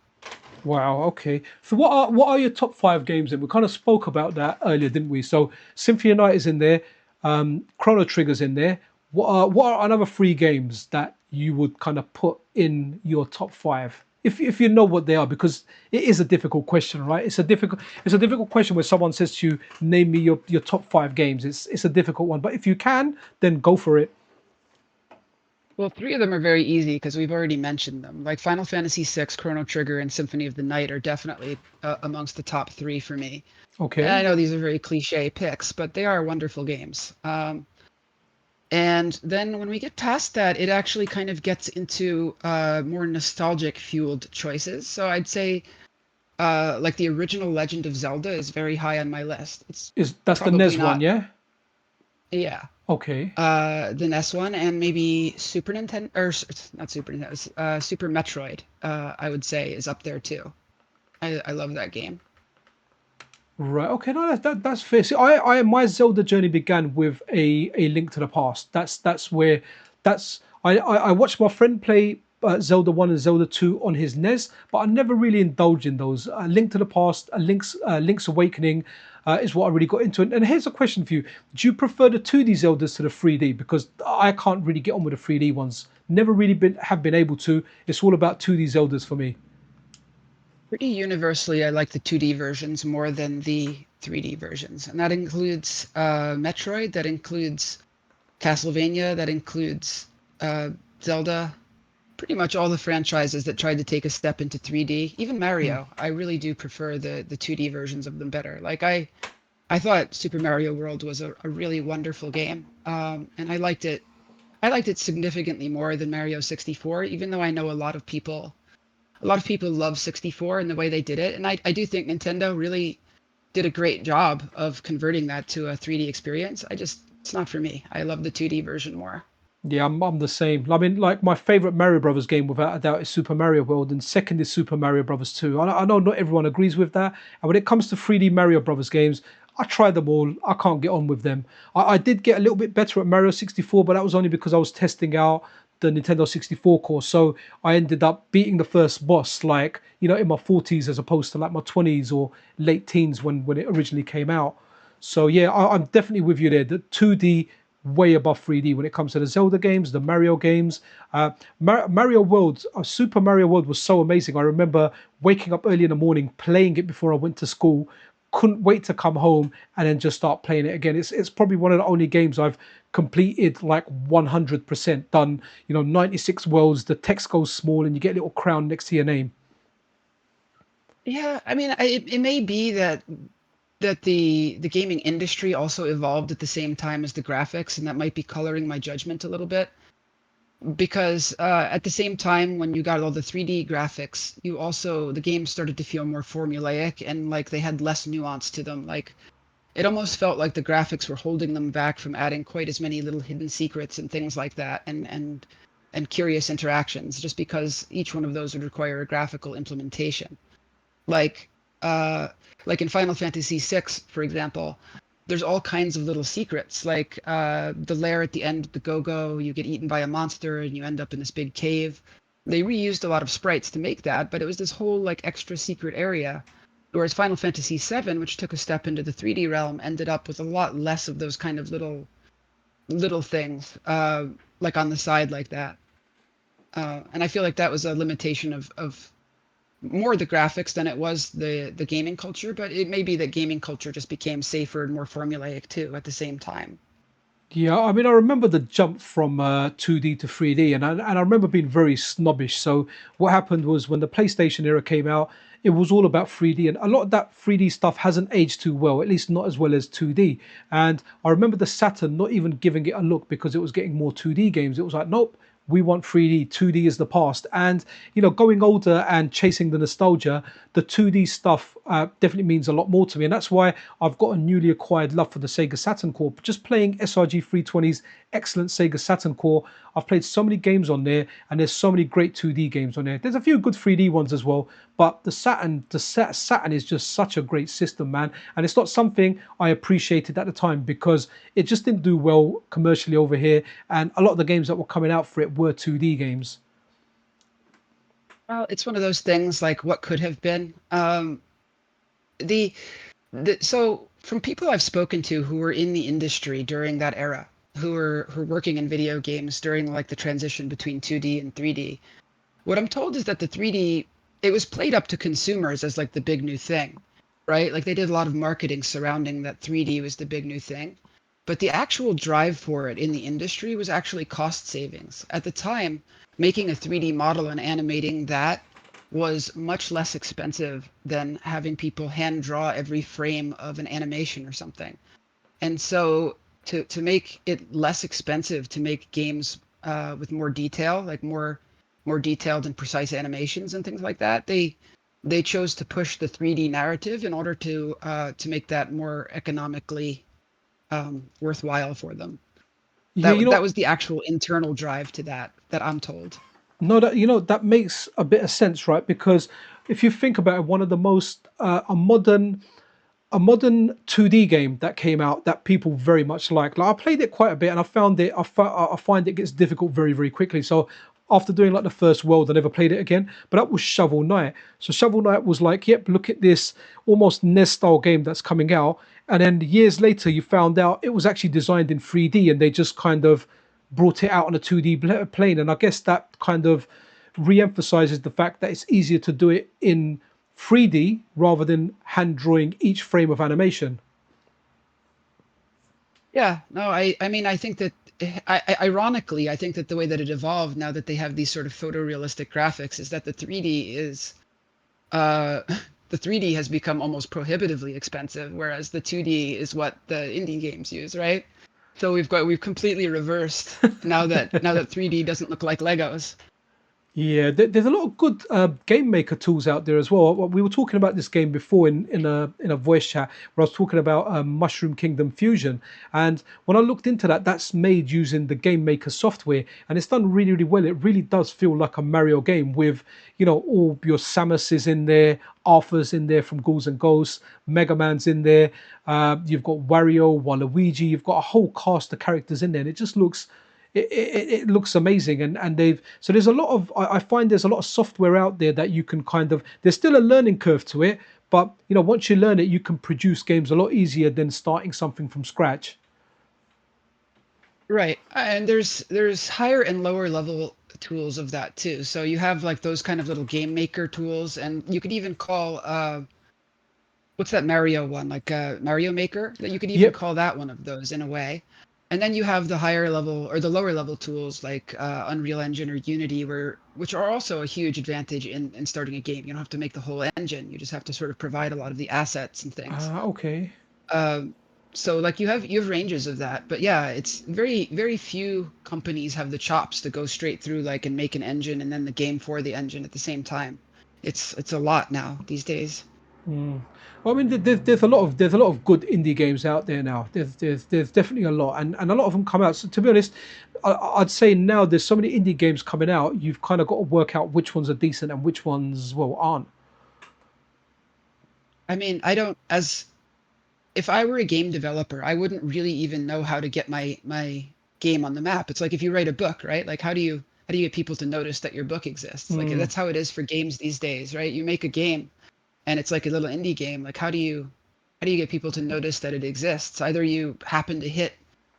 Wow. Okay. So what are your top five games then? We kind of spoke about that earlier, didn't we? So Symphony of Night is in there. Chrono Trigger's in there. What are another three games that you would kind of put in your top five? If you know what they are, because it is a difficult question, right? It's a difficult question when someone says to you, name me your top five games. It's a difficult one. But if you can, then go for it. Well, three of them are very easy because we've already mentioned them. Like Final Fantasy VI, Chrono Trigger, and Symphony of the Night are definitely amongst the top three for me. And Okay. I know these are very cliche picks, but they are wonderful games. And then when we get past that, it actually kind of gets into more nostalgic fueled choices. So I'd say like the original Legend of Zelda is very high on my list. It's That's the probably NES one, not, yeah? yeah, Okay. the NES one, and maybe Super Nintendo, or not Super Nintendo, Super Metroid, I would say is up there too. I love that game. Right. Okay. No, that's fair. See, my Zelda journey began with a Link to the Past. That's where that's I watched my friend play Zelda One and Zelda Two on his NES, but I never really indulged in those. Link to the Past, Link's Awakening, is what I really got into. And here's a question for you: do you prefer the 2D Zeldas to the 3D? Because I can't really get on with the 3D ones. Never really been able to. It's all about 2D Zeldas for me. Pretty universally, I like the 2D versions more than the 3D versions, and that includes Metroid, that includes Castlevania, that includes Zelda, pretty much all the franchises that tried to take a step into 3D. Even Hmm. Mario, I really do prefer the 2D versions of them better. Like I thought Super Mario World was a really wonderful game, and I liked it. I liked it significantly more than Mario 64, even though I know a lot of people love 64 and the way they did it, and I do think Nintendo really did a great job of converting that to a 3D experience. It's not for me. I love the 2D version more. Yeah, I'm the same. I mean, like my favorite Mario Brothers game, without a doubt, is Super Mario World, and second is Super Mario Brothers 2. I know not everyone agrees with that, and when it comes to 3D Mario Brothers games, I try them all. I can't get on with them. I did get a little bit better at Mario 64, but that was only because I was testing out the Nintendo 64 course. So I ended up beating the first boss, like in my 40s as opposed to like my 20s or late teens when it originally came out. So yeah, I'm definitely with you there. The 2D way above 3D when it comes to the Zelda games, the Mario games. Mario World, Super Mario World was so amazing. I remember waking up early in the morning, playing it before I went to school. Couldn't wait to come home and then just start playing it again. It's probably one of the only games I've completed like 100% done. 96 worlds. The text goes small and you get a little crown next to your name. Yeah, I mean, it may be that the gaming industry also evolved at the same time as the graphics, and that might be coloring my judgment a little bit. Because at the same time, when you got all the 3D graphics, the games started to feel more formulaic and like they had less nuance to them. Like it almost felt like the graphics were holding them back from adding quite as many little hidden secrets and things like that, and curious interactions, just because each one of those would require a graphical implementation. Like uh like in Final Fantasy VI, for example, there's all kinds of little secrets, like the lair at the end of the go-go, you get eaten by a monster and you end up in this big cave. They reused a lot of sprites to make that, but it was this whole like extra secret area. Whereas Final Fantasy VII, which took a step into the 3D realm, ended up with a lot less of those kind of little things, like on the side like that. And I feel like that was a limitation of more the graphics than it was the gaming culture, but it may be that gaming culture just became safer and more formulaic too at the same time. Yeah, I mean, I remember the jump from 2D to 3D, and I remember being very snobbish. So what happened was when the PlayStation era came out, it was all about 3D, and a lot of that 3D stuff hasn't aged too well, at least not as well as 2D. And I remember the Saturn not even giving it a look because it was getting more 2D games. It was like, nope, we want 3D. 2D is the past. And going older and chasing the nostalgia, the 2D stuff definitely means a lot more to me, and that's why I've got a newly acquired love for the Sega Saturn core. Just playing SRG 320's excellent Sega Saturn core, I've played so many games on there, and there's so many great 2D games on there. There's a few good 3D ones as well, but Saturn is just such a great system, man. And it's not something I appreciated at the time because it just didn't do well commercially over here, and a lot of the games that were coming out for it were 2D games. Well, it's one of those things like what could have been. The so from people I've spoken to who were in the industry during that era, who were working in video games during like the transition between 2D and 3D, what I'm told is that the 3D, it was played up to consumers as like the big new thing, right? Like they did a lot of marketing surrounding that 3D was the big new thing. But the actual drive for it in the industry was actually cost savings. At the time, making a 3D model and animating that was much less expensive than having people hand draw every frame of an animation or something. And so to make it less expensive to make games with more detail, like more detailed and precise animations and things like that, they chose to push the 3D narrative in order to make that more economically worthwhile for them. Yeah, That was the actual internal drive to that I'm told. no, that makes a bit of sense, right? Because if you think about it, one of the most a modern 2D game that came out that people very much like. Like I played it quite a bit, and I find it gets difficult very very quickly. So after doing like the first world, I never played it again. But that was Shovel Knight. So Shovel Knight was like, yep, look at this almost NES style game that's coming out, and then years later you found out it was actually designed in 3D, and they just kind of brought it out on a 2D plane. And I guess that kind of re-emphasizes the fact that it's easier to do it in 3D rather than hand drawing each frame of animation. Yeah, no, I mean I think that ironically I think that the way that it evolved now that they have these sort of photorealistic graphics is that the 3D is uh the 3D has become almost prohibitively expensive, whereas the 2D is what the indie games use, right? So we've completely reversed now that 3D doesn't look like Legos. Yeah, there's a lot of good game maker tools out there as well. We were talking about this game before in a voice chat where I was talking about Mushroom Kingdom Fusion, and when I looked into that, that's made using the game maker software, and it's done really really well. It really does feel like a Mario game with all your Samuses in there, Arthur's in there from Ghouls and Ghosts, Mega Man's in there. You've got Wario, Waluigi. You've got a whole cast of characters in there, and it just looks it looks amazing, and they've so there's a lot of I find there's a lot of software out there that you can kind of there's still a learning curve to it, but once you learn it you can produce games a lot easier than starting something from scratch. Right. And there's higher and lower level tools of that too. So you have like those kind of little game maker tools, and you could even call what's that Mario one? Like Mario Maker, that you could even Yep. call that one of those in a way. And then you have the higher level or the lower level tools like Unreal Engine or Unity, which are also a huge advantage in starting a game. You don't have to make the whole engine. You just have to sort of provide a lot of the assets and things. Okay. Um, so like you have ranges of that, but yeah, it's very few companies have the chops to go straight through like and make an engine and then the game for the engine at the same time. It's a lot now these days. Mm. Well, I mean, there's a lot of good indie games out there now. There's definitely a lot, and a lot of them come out. So to be honest, I'd say now there's so many indie games coming out. You've kind of got to work out which ones are decent and which ones aren't. I mean, I don't as if I were a game developer, I wouldn't really even know how to get my game on the map. It's like if you write a book, right? Like how do you get people to notice that your book exists? Like Mm. that's how it is for games these days, right? You make a game and it's like a little indie game. Like how do you get people to notice that it exists? Either you happen to hit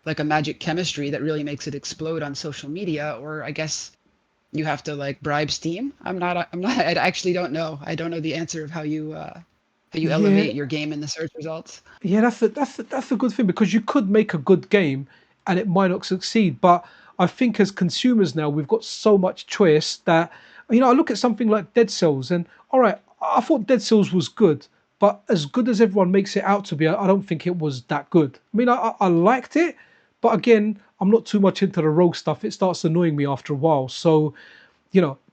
like a magic chemistry that really makes it explode on social media, or I guess you have to like bribe Steam. I'm not I actually don't know. I don't know the answer of how you Yeah, elevate your game in the search results. yeah, that's a good thing because you could make a good game and it might not succeed. But I think as consumers now, we've got so much choice that I look at something like Dead Cells and all right, I thought Dead Cells was good, but as good as everyone makes it out to be, I don't think it was that good. I mean, I liked it, but again, I'm not too much into the rogue stuff. It starts annoying me after a while. So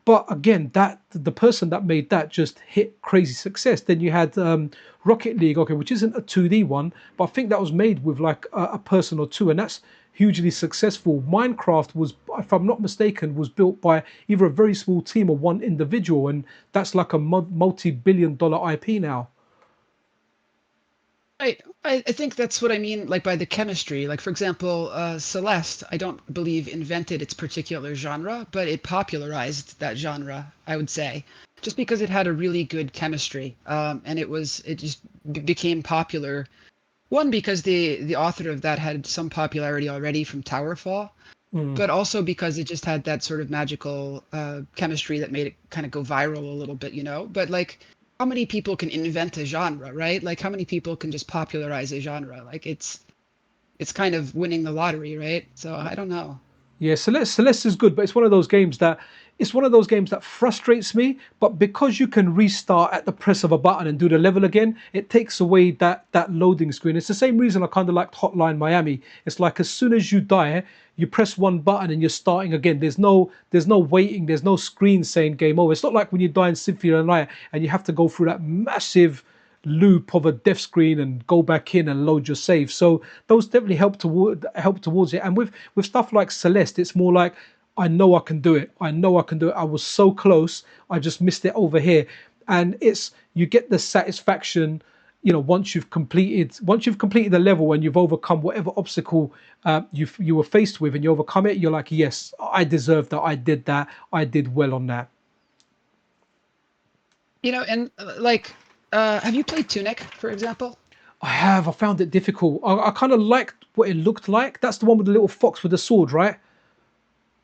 but again, that the person that made that just hit crazy success. Then you had Rocket League, okay, which isn't a 2D one, but I think that was made with like a person or two, and that's hugely successful. Minecraft was, if I'm not mistaken, was built by either a very small team or one individual, and that's like a multi-billion-dollar IP now. I think that's what I mean, like by the chemistry. Like for example, Celeste, I don't believe invented its particular genre, but it popularized that genre, I would say, just because it had a really good chemistry, and it just became popular. One because the author of that had some popularity already from Towerfall, Mm. but also because it just had that sort of magical chemistry that made it kind of go viral a little bit, you know? But like, how many people can invent a genre, right? Like, how many people can just popularize a genre? Like, it's kind of winning the lottery, right? So I don't know. Yeah, Celeste is good, but it's one of those games that frustrates me. But because you can restart at the press of a button and do the level again, it takes away that loading screen. It's the same reason I kind of liked Hotline Miami. It's like as soon as you die, you press one button and you're starting again. There's no waiting. There's no screen saying game over. It's not like when you die in Symphony of the Night and you have to go through that massive loop of a death screen and go back in and load your save. So those definitely help towards it. And with stuff like Celeste, it's more like I know I can do it. I know I can do it. I was so close. I just missed it over here. And it's you get the satisfaction, once you've completed the level and you've overcome whatever obstacle you were faced with and you overcome it, you're like, yes, I deserve that. I did that. I did well on that. And like, have you played Tunic, for example? I found it difficult. I kind of liked what it looked like. That's the one with the little fox with the sword, right?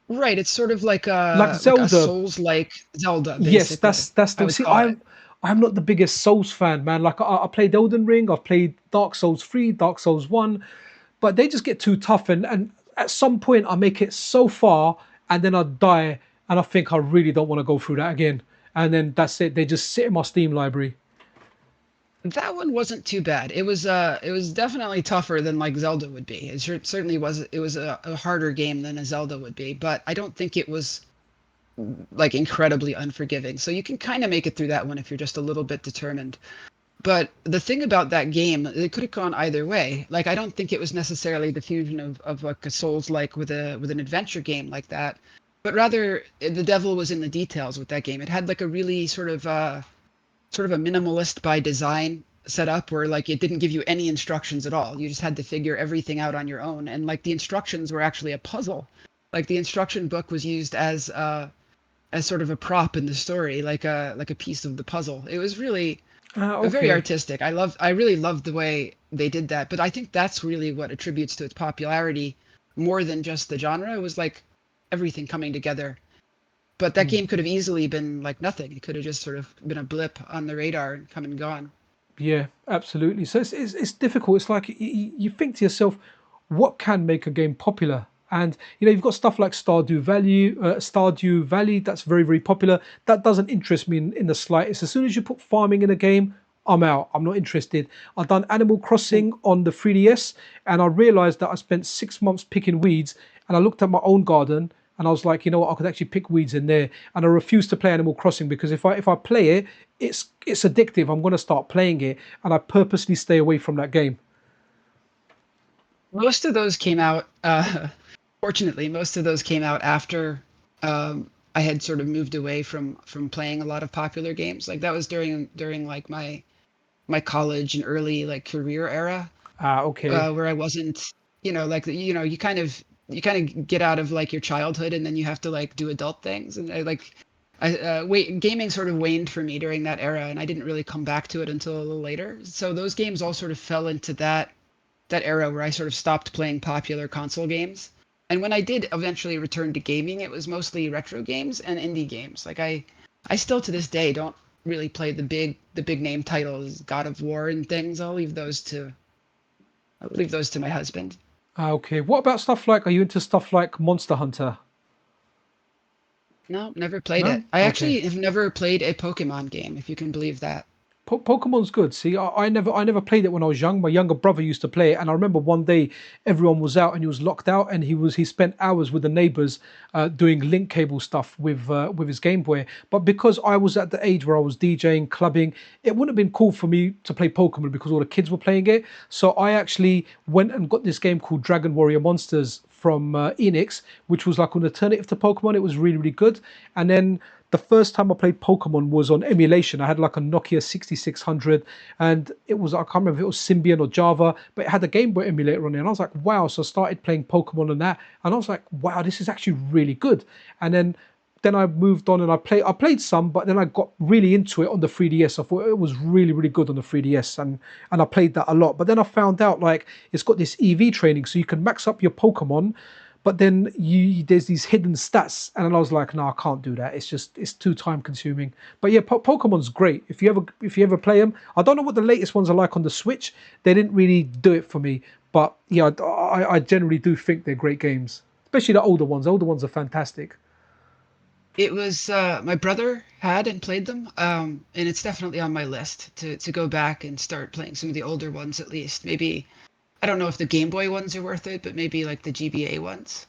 Right, it's sort of like Like a Zelda. Souls-like Zelda, Yes, basically. that's I the would see. call it. I'm not the biggest Souls fan, man. Like I played Elden Ring, I've played Dark Souls 3, Dark Souls 1, but they just get too tough. And at some point, I make it so far, and then I die, and I think I really don't want to go through that again. And then that's it. They just sit in my Steam library. That one wasn't too bad. It was definitely tougher than like Zelda would be. Certainly was a harder game than a Zelda would be, but I don't think it was like incredibly unforgiving. So you can kind of make it through that one if you're just a little bit determined. But the thing about that game, it could have gone either way. Like I don't think it was necessarily the fusion of like a Souls-like with an adventure game like that, but rather the devil was in the details with that game. It had like a really sort of a minimalist by design setup where like it didn't give you any instructions at all. You just had to figure everything out on your own, and like the instructions were actually a puzzle. Like the instruction book was used as sort of a prop in the story, like a piece of the puzzle. It was really very Okay. artistic. I really loved the way they did that. But I think that's really what attributes to its popularity more than just the genre. It was like everything coming together. But that Mm. game could have easily been like nothing. It could have just sort of been a blip on the radar and come and gone. Yeah, absolutely. So it's difficult. It's like you think to yourself, what can make a game popular? And you've got stuff like Stardew Valley. That's very very popular. That doesn't interest me in the slightest. As soon as you put farming in a game, I'm out. I'm not interested. I've done Animal Mm. Crossing on the 3DS, and I realized that I spent 6 months picking weeds. And I looked at my own garden, and I was like, you know what, I could actually pick weeds in there. And I refuse to play Animal Crossing because if I play it, it's addictive. I'm going to start playing it, and I purposely stay away from that game. Most of those came out, fortunately, most of those came out after I had sort of moved away from playing a lot of popular games. Like that was during like my college and early like career era, Ah, okay. where I wasn't, like you kind of get out of like your childhood and then you have to like do adult things, and wait, gaming sort of waned for me during that era, and I didn't really come back to it until a little later. So those games all sort of fell into that era where I sort of stopped playing popular console games. And when I did eventually return to gaming, it was mostly retro games and indie games. Like I still to this day don't really play the big name titles, God of War and things. I'll leave those to my husband. Ah, okay. What about stuff like? Are you into stuff like Monster Hunter? No, never played it. No. I Okay. actually have never played a Pokemon game, if you can believe that. Pokemon's good. See, I never played it when I was young. My younger brother used to play it, and I remember one day everyone was out and he was locked out, and he spent hours with the neighbors doing link cable stuff with his Game Boy. But because I was at the age where I was DJing, clubbing, it wouldn't have been cool for me to play Pokemon because all the kids were playing it. So I actually went and got this game called Dragon Warrior Monsters from Enix, which was like an alternative to Pokemon. It was really really good, and then the first time I played Pokemon was on emulation. I had like a Nokia 6600, and it was, I can't remember if it was Symbian or Java, but it had a Game Boy emulator on it. And I was like, wow. So I started playing Pokemon on that, and I was like, wow, this is actually really good. And then I moved on and I played some, but then I got really into it on the 3DS. I thought it was really really good on the 3DS, and I played that a lot. But then I found out like it's got this EV training, so you can max up your Pokemon, but then there's these hidden stats, and I was like, no, I can't do that. It's too time consuming. But yeah, Pokemon's great. If you ever play them, I don't know what the latest ones are like on the Switch. They didn't really do it for me, but yeah, I generally do think they're great games, especially the older ones. Older ones are fantastic. It was my brother had and played them, and it's definitely on my list to go back and start playing some of the older ones at least. Maybe I don't know if the Game Boy ones are worth it, but maybe like the GBA ones,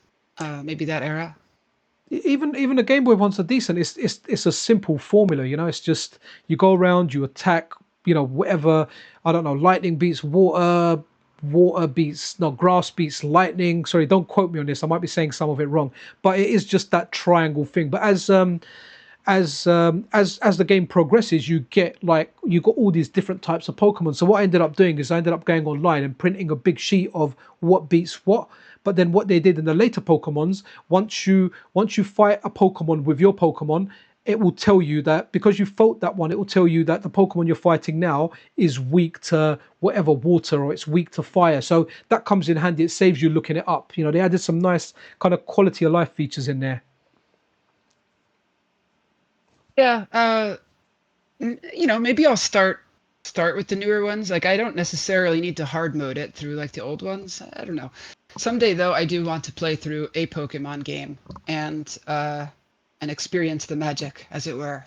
maybe that era. Even the Game Boy ones are decent. It's a simple formula, It's just you go around, you attack, whatever. I don't know. Lightning beats water, water beats no grass beats lightning. Sorry, don't quote me on this. I might be saying some of it wrong, but it is just that triangle thing. But as the game progresses, you got all these different types of Pokemon. So what I ended up doing is I ended up going online and printing a big sheet of what beats what. But then what they did in the later Pokemons, once you fight a Pokemon with your Pokemon, it will tell you that because you fought that one, it will tell you that the Pokemon you're fighting now is weak to whatever water or it's weak to fire. So that comes in handy. It saves you looking it up. They added some nice kind of quality of life features in there. Yeah, maybe I'll start with the newer ones. Like I don't necessarily need to hard mode it through like the old ones. I don't know. Someday though, I do want to play through a Pokemon game and experience the magic, as it were.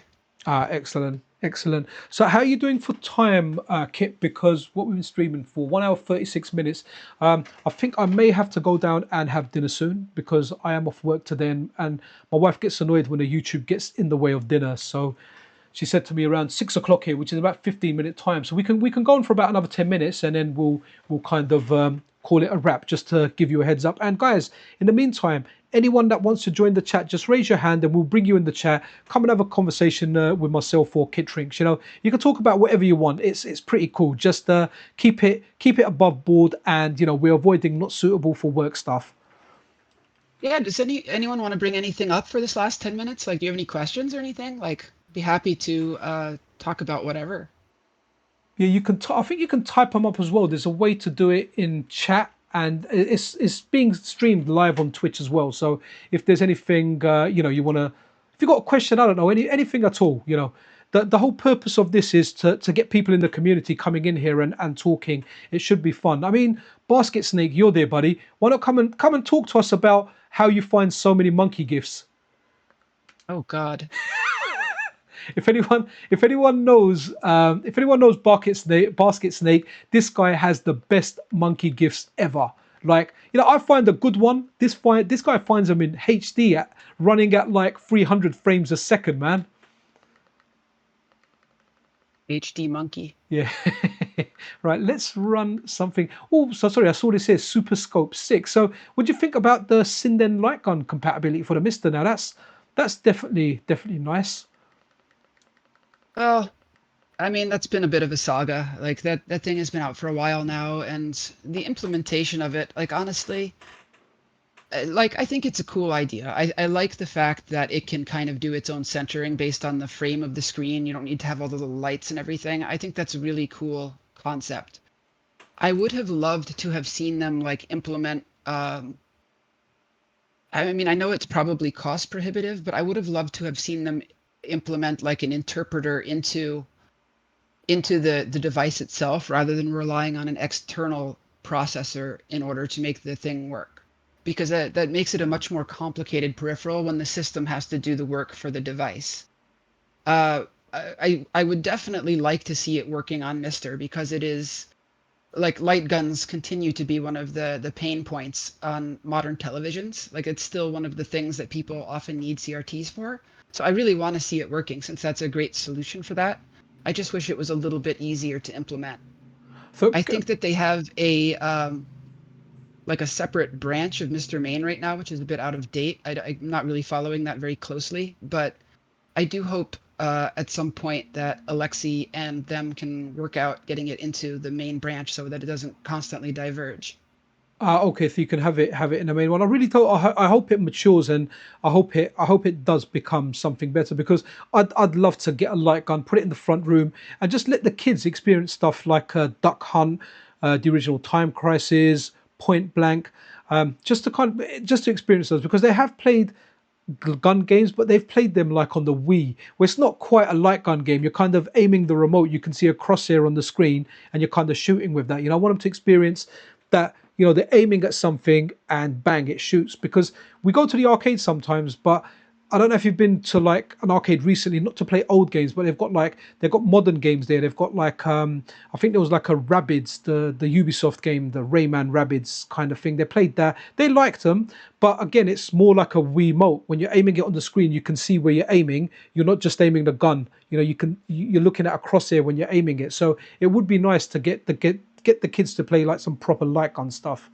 Excellent, excellent. So, how are you doing for time, Kit? Because what we've been streaming for 1 hour 36 minutes. I think I may have to go down and have dinner soon because I am off work today, and my wife gets annoyed when the YouTube gets in the way of dinner. So, she said to me around 6 o'clock here, which is about 15-minute time. So we can go on for about another 10 minutes, and then we'll kind of call it a wrap, just to give you a heads up. And guys, in the meantime, anyone that wants to join the chat, just raise your hand, and we'll bring you in the chat. Come and have a conversation with myself or Kit Trinks. You can talk about whatever you want. It's pretty cool. Just keep it above board, and we're avoiding not suitable for work stuff. Yeah, does anyone want to bring anything up for this last 10 minutes? Like, do you have any questions or anything? Like, be happy to talk about whatever. Yeah, you can. I think you can type them up as well. There's a way to do it in chat, and it's being streamed live on Twitch as well. So if there's anything you wanna, if you got a question, I don't know, anything at all, the whole purpose of this is to get people in the community coming in here and talking. It should be fun. I mean, Basket Snake, you're there, buddy. Why not come and talk to us about how you find so many monkey gifts? Oh God. If anyone knows Basket Snake, this guy has the best monkey gifts ever. Like, I find a good one. This guy finds them in HD running at like 300 frames a second, man. HD monkey. Yeah. Right, let's run something. Oh, so sorry, I saw this here, Super Scope 6. So what do you think about the Sinden light gun compatibility for the MiSTer? Now that's definitely nice. Well, I mean, that's been a bit of a saga. Like that thing has been out for a while now, and the implementation of it, like honestly, like I think it's a cool idea. I like the fact that it can kind of do its own centering based on the frame of the screen. You don't need to have all the little lights and everything. I think that's a really cool concept. I would have loved to have seen them like implement I mean, I know it's probably cost prohibitive, but I would have loved to have seen them implement like an interpreter into the device itself rather than relying on an external processor in order to make the thing work. Because that makes it a much more complicated peripheral when the system has to do the work for the device. I would definitely like to see it working on MiSTer because it is like light guns continue to be one of the pain points on modern televisions. Like it's still one of the things that people often need CRTs for. So I really want to see it working since that's a great solution for that. I just wish it was a little bit easier to implement. So I think that they have a like a separate branch of MiSTer Main right now, which is a bit out of date. I'm not really following that very closely, but I do hope at some point that Alexi and them can work out getting it into the main branch so that it doesn't constantly diverge. Okay, so you can have it in the main one. I really thought I hope it matures, and I hope it does become something better, because I'd love to get a light gun, put it in the front room, and just let the kids experience stuff like Duck Hunt, the original Time Crisis, Point Blank, just to experience those, because they have played gun games, but they've played them like on the Wii, where it's not quite a light gun game. You're kind of aiming the remote. You can see a crosshair on the screen, and you're kind of shooting with that. I want them to experience that. They're aiming at something and bang, it shoots. Because we go to the arcade sometimes, but I don't know if you've been to like an arcade recently, not to play old games, but they've got modern games there. They've got like I think there was like a Rabbids, the Ubisoft game, the Rayman Rabbids kind of thing. They played that. They liked them, but again, it's more like a Wiimote. When you're aiming it on the screen, you can see where you're aiming. You're not just aiming the gun. You're looking at a crosshair when you're aiming it. So it would be nice to get the kids to play like some proper light gun stuff.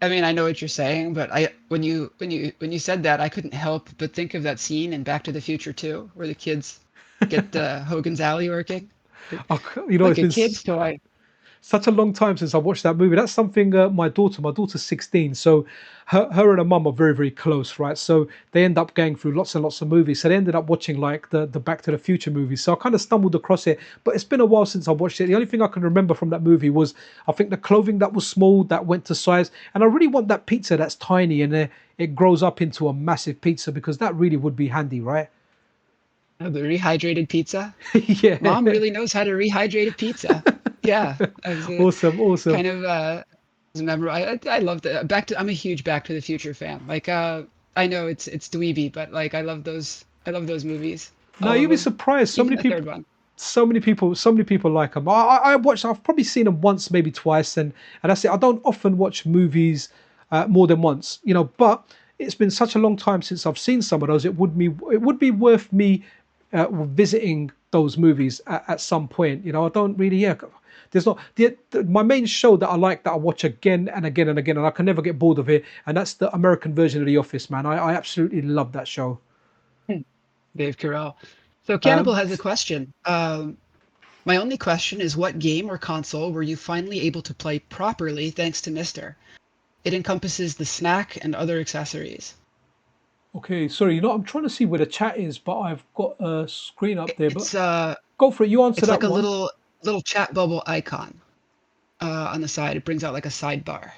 I mean, I know what you're saying, but when you said that, I couldn't help but think of that scene in Back to the Future 2, where the kids get Hogan's Alley working. It's Like a been kid's toy. such a long time since I watched that movie. That's something my daughter's 16, so her and her mum are very, very close, right? So they end up going through lots and lots of movies. So they ended up watching like the Back to the Future movies. So I kind of stumbled across it, but it's been a while since I watched it. The only thing I can remember from that movie was, I think, the clothing that was small that went to size, and I really want that pizza that's tiny and it grows up into a massive pizza, because that really would be handy, right? Oh, the rehydrated pizza. Yeah. Mom really knows how to rehydrate a pizza. Yeah, I was Awesome. kind of remember. I love that. I'm a huge Back to the Future fan. Like I know it's dweeby, but like I love I love those movies. No, All of you'd be them. surprised. Even the third one. So many people like them. I watched. I've probably seen them once, maybe twice, and that's it. I don't often watch movies more than once, you know. But it's been such a long time since I've seen some of those. It would be worth me visiting those movies at some point. You know, I don't really. Yeah, there's not my main show that I like that I watch again and again and again, and I can never get bored of it. And that's the American version of The Office, man. I absolutely love that show. Dave Carell. So Cannibal Um, has a question. My only question is what game or console were you finally able to play properly thanks to MiSTer? It encompasses the snack and other accessories. Okay, sorry, you know, I'm trying to see where the chat is, but I've got a screen up there. But It's uh go for it. You answer it's that like a one. little chat bubble icon on the side. It brings out like a sidebar.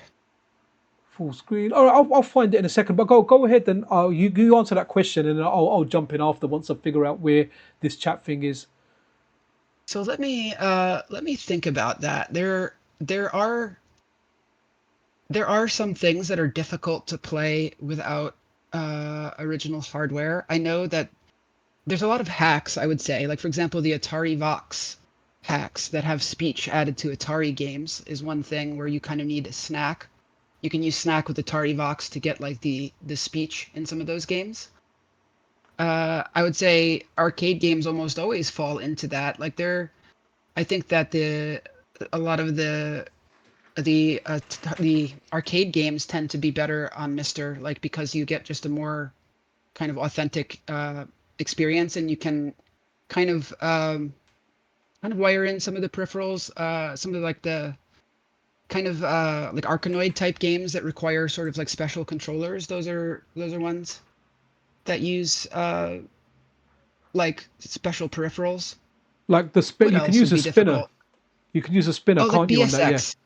Full screen. All right, I'll find it in a second. But go ahead then. You answer that question, and I'll jump in after once I figure out where this chat thing is. So let me think about that. There are there are some things that are difficult to play without original hardware. I know that there's a lot of hacks, I would say. Like for example, the Atari Vox hacks that have speech added to Atari games is one thing where you kind of need a snack. You can use snack with Atari Vox to get like the speech in some of those games. I would say arcade games almost always fall into that. Like I think that the a lot of the arcade games tend to be better on MiSTer, like because you get just a more kind of authentic experience, and you can kind of kind of wire in some of the peripherals, some of like the kind of like Arkanoid type games that require sort of like special controllers. Those are ones that use like special peripherals. Like What you can else use would a be spinner. difficult? You can use a spinner, Oh, like can't you, on that? Yeah. BSX.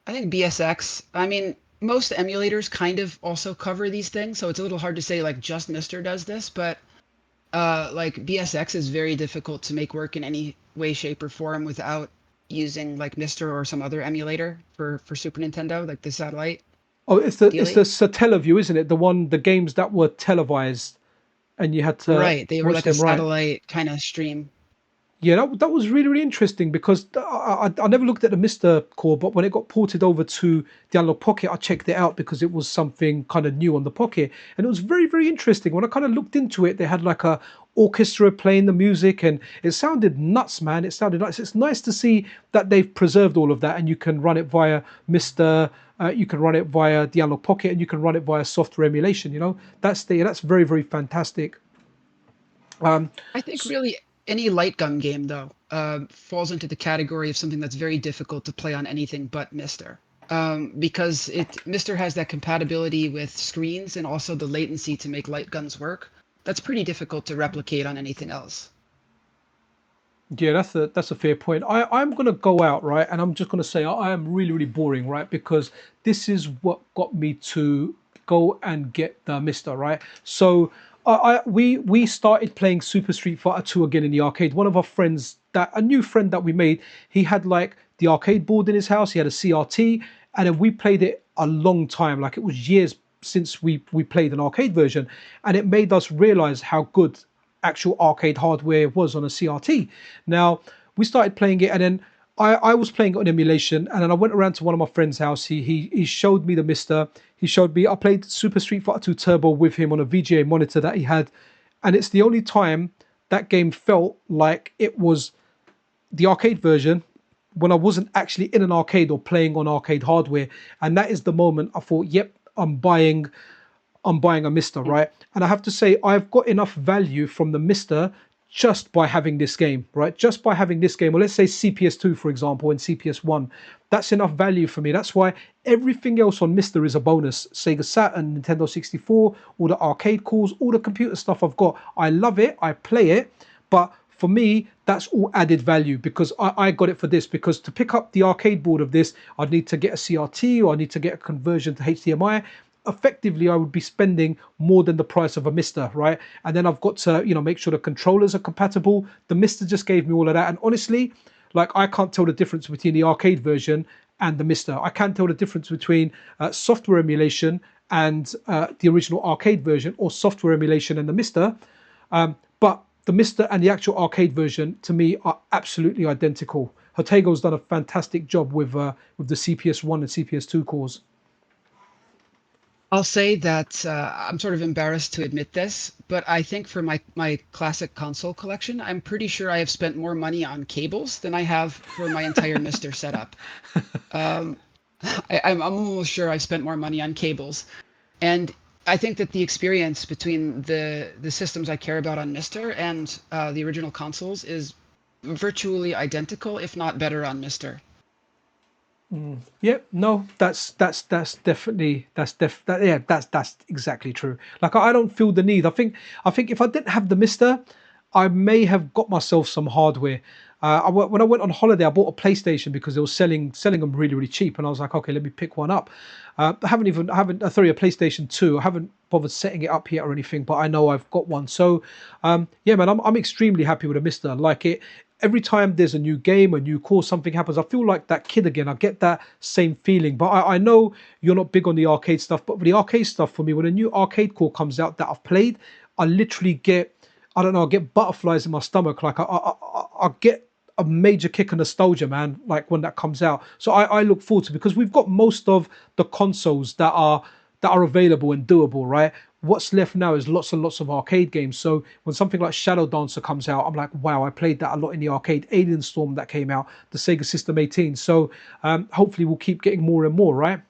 I think BSX. I mean, most emulators kind of also cover these things, so it's a little hard to say like just MiSTer does this, but like BSX is very difficult to make work in any way, shape, or form without using like MiSTer or some other emulator for Super Nintendo, like the satellite, Oh, it's the ideally. Satellaview, isn't it? The games that were televised, and you had to Right, they were watch like a them, right? satellite kind of stream. Yeah, that was really, really interesting because I never looked at the Mister core, but when it got ported over to the Analog Pocket, I checked it out because it was something kind of new on the Pocket, and it was very, very interesting. When I kind of looked into it, they had like a orchestra playing the music, and it sounded nuts, man. It sounded nuts. It's nice to see that they've preserved all of that, and you can run it via Mister. You can run it via the Analog Pocket, and you can run it via software emulation. You know, that's very, very fantastic. Um, I think really any light gun game though falls into the category of something that's very difficult to play on anything but MiSTer. Because MiSTer has that compatibility with screens and also the latency to make light guns work. That's pretty difficult to replicate on anything else. Yeah, that's a fair point. I'm gonna go out, right, and I'm just gonna say I am really, really boring, right, because this is what got me to go and get the Mister, right. So we started playing Super Street Fighter 2 again in the arcade. One of our friends, that a new friend that we made, he had like the arcade board in his house. He had a CRT, and then we played it a long time. Like it was years since we played an arcade version, and it made us realize how good actual arcade hardware was on a CRT. Now we started playing it, and then I was playing it on emulation, and then I went around to one of my friend's house. He showed me the Mister. He showed me. I played Super Street Fighter 2 Turbo with him on a VGA monitor that he had, and it's the only time that game felt like it was the arcade version when I wasn't actually in an arcade or playing on arcade hardware. And that is the moment I thought, yep, I'm buying a Mister, right? And I have to say, I've got enough value from the Mister just by having this game, right? Just by having this game, or let's say CPS2, for example, and CPS1, that's enough value for me. That's why everything else on Mister is a bonus. Sega Saturn, Nintendo 64, all the arcade calls, all the computer stuff I've got. I love it, I play it, but for me, that's all added value because I got it for this. Because to pick up the arcade board of this, I'd need to get a CRT or I need to get a conversion to HDMI. Effectively, I would be spending more than the price of a Mister, right? And then I've got to, make sure the controllers are compatible. The Mister just gave me all of that, and honestly, like I can't tell the difference between the arcade version and the Mister. I can't tell the difference between software emulation and the original arcade version, or software emulation and the MiSTer. But the MiSTer and the actual arcade version, to me, are absolutely identical. Hotego's done a fantastic job with the CPS1 and CPS2 cores. I'll say that I'm sort of embarrassed to admit this, but I think for my classic console collection, I'm pretty sure I have spent more money on cables than I have for my entire MiSTer setup. Um, I'm almost sure I've spent more money on cables. And I think that the experience between the systems I care about on MiSTer and the original consoles is virtually identical, if not better, on MiSTer. Yeah, no, that's definitely that's exactly true. Like I don't feel the need. I think if I didn't have the MiSTer, I may have got myself some hardware. When I went on holiday, I bought a PlayStation because they were selling them really really cheap, and I was like, okay, let me pick one up. I haven't sorry, a PlayStation 2. I haven't bothered setting it up yet or anything, but I know I've got one. So yeah, man, I'm extremely happy with the MiSTer. Like it, every time there's a new game, a new course, something happens, I feel like that kid again. I get that same feeling. But I know you're not big on the arcade stuff, but the arcade stuff for me, when a new arcade core comes out that I've played, I literally get, I don't know, I get butterflies in my stomach. Like I get a major kick of nostalgia, man, like when that comes out. So I look forward to it because we've got most of the consoles that are available and doable, right? What's left now is lots and lots of arcade games. So when something like Shadow Dancer comes out, I'm like, wow, I played that a lot in the arcade. Alien Storm that came out, the Sega System 18. So hopefully we'll keep getting more and more, right?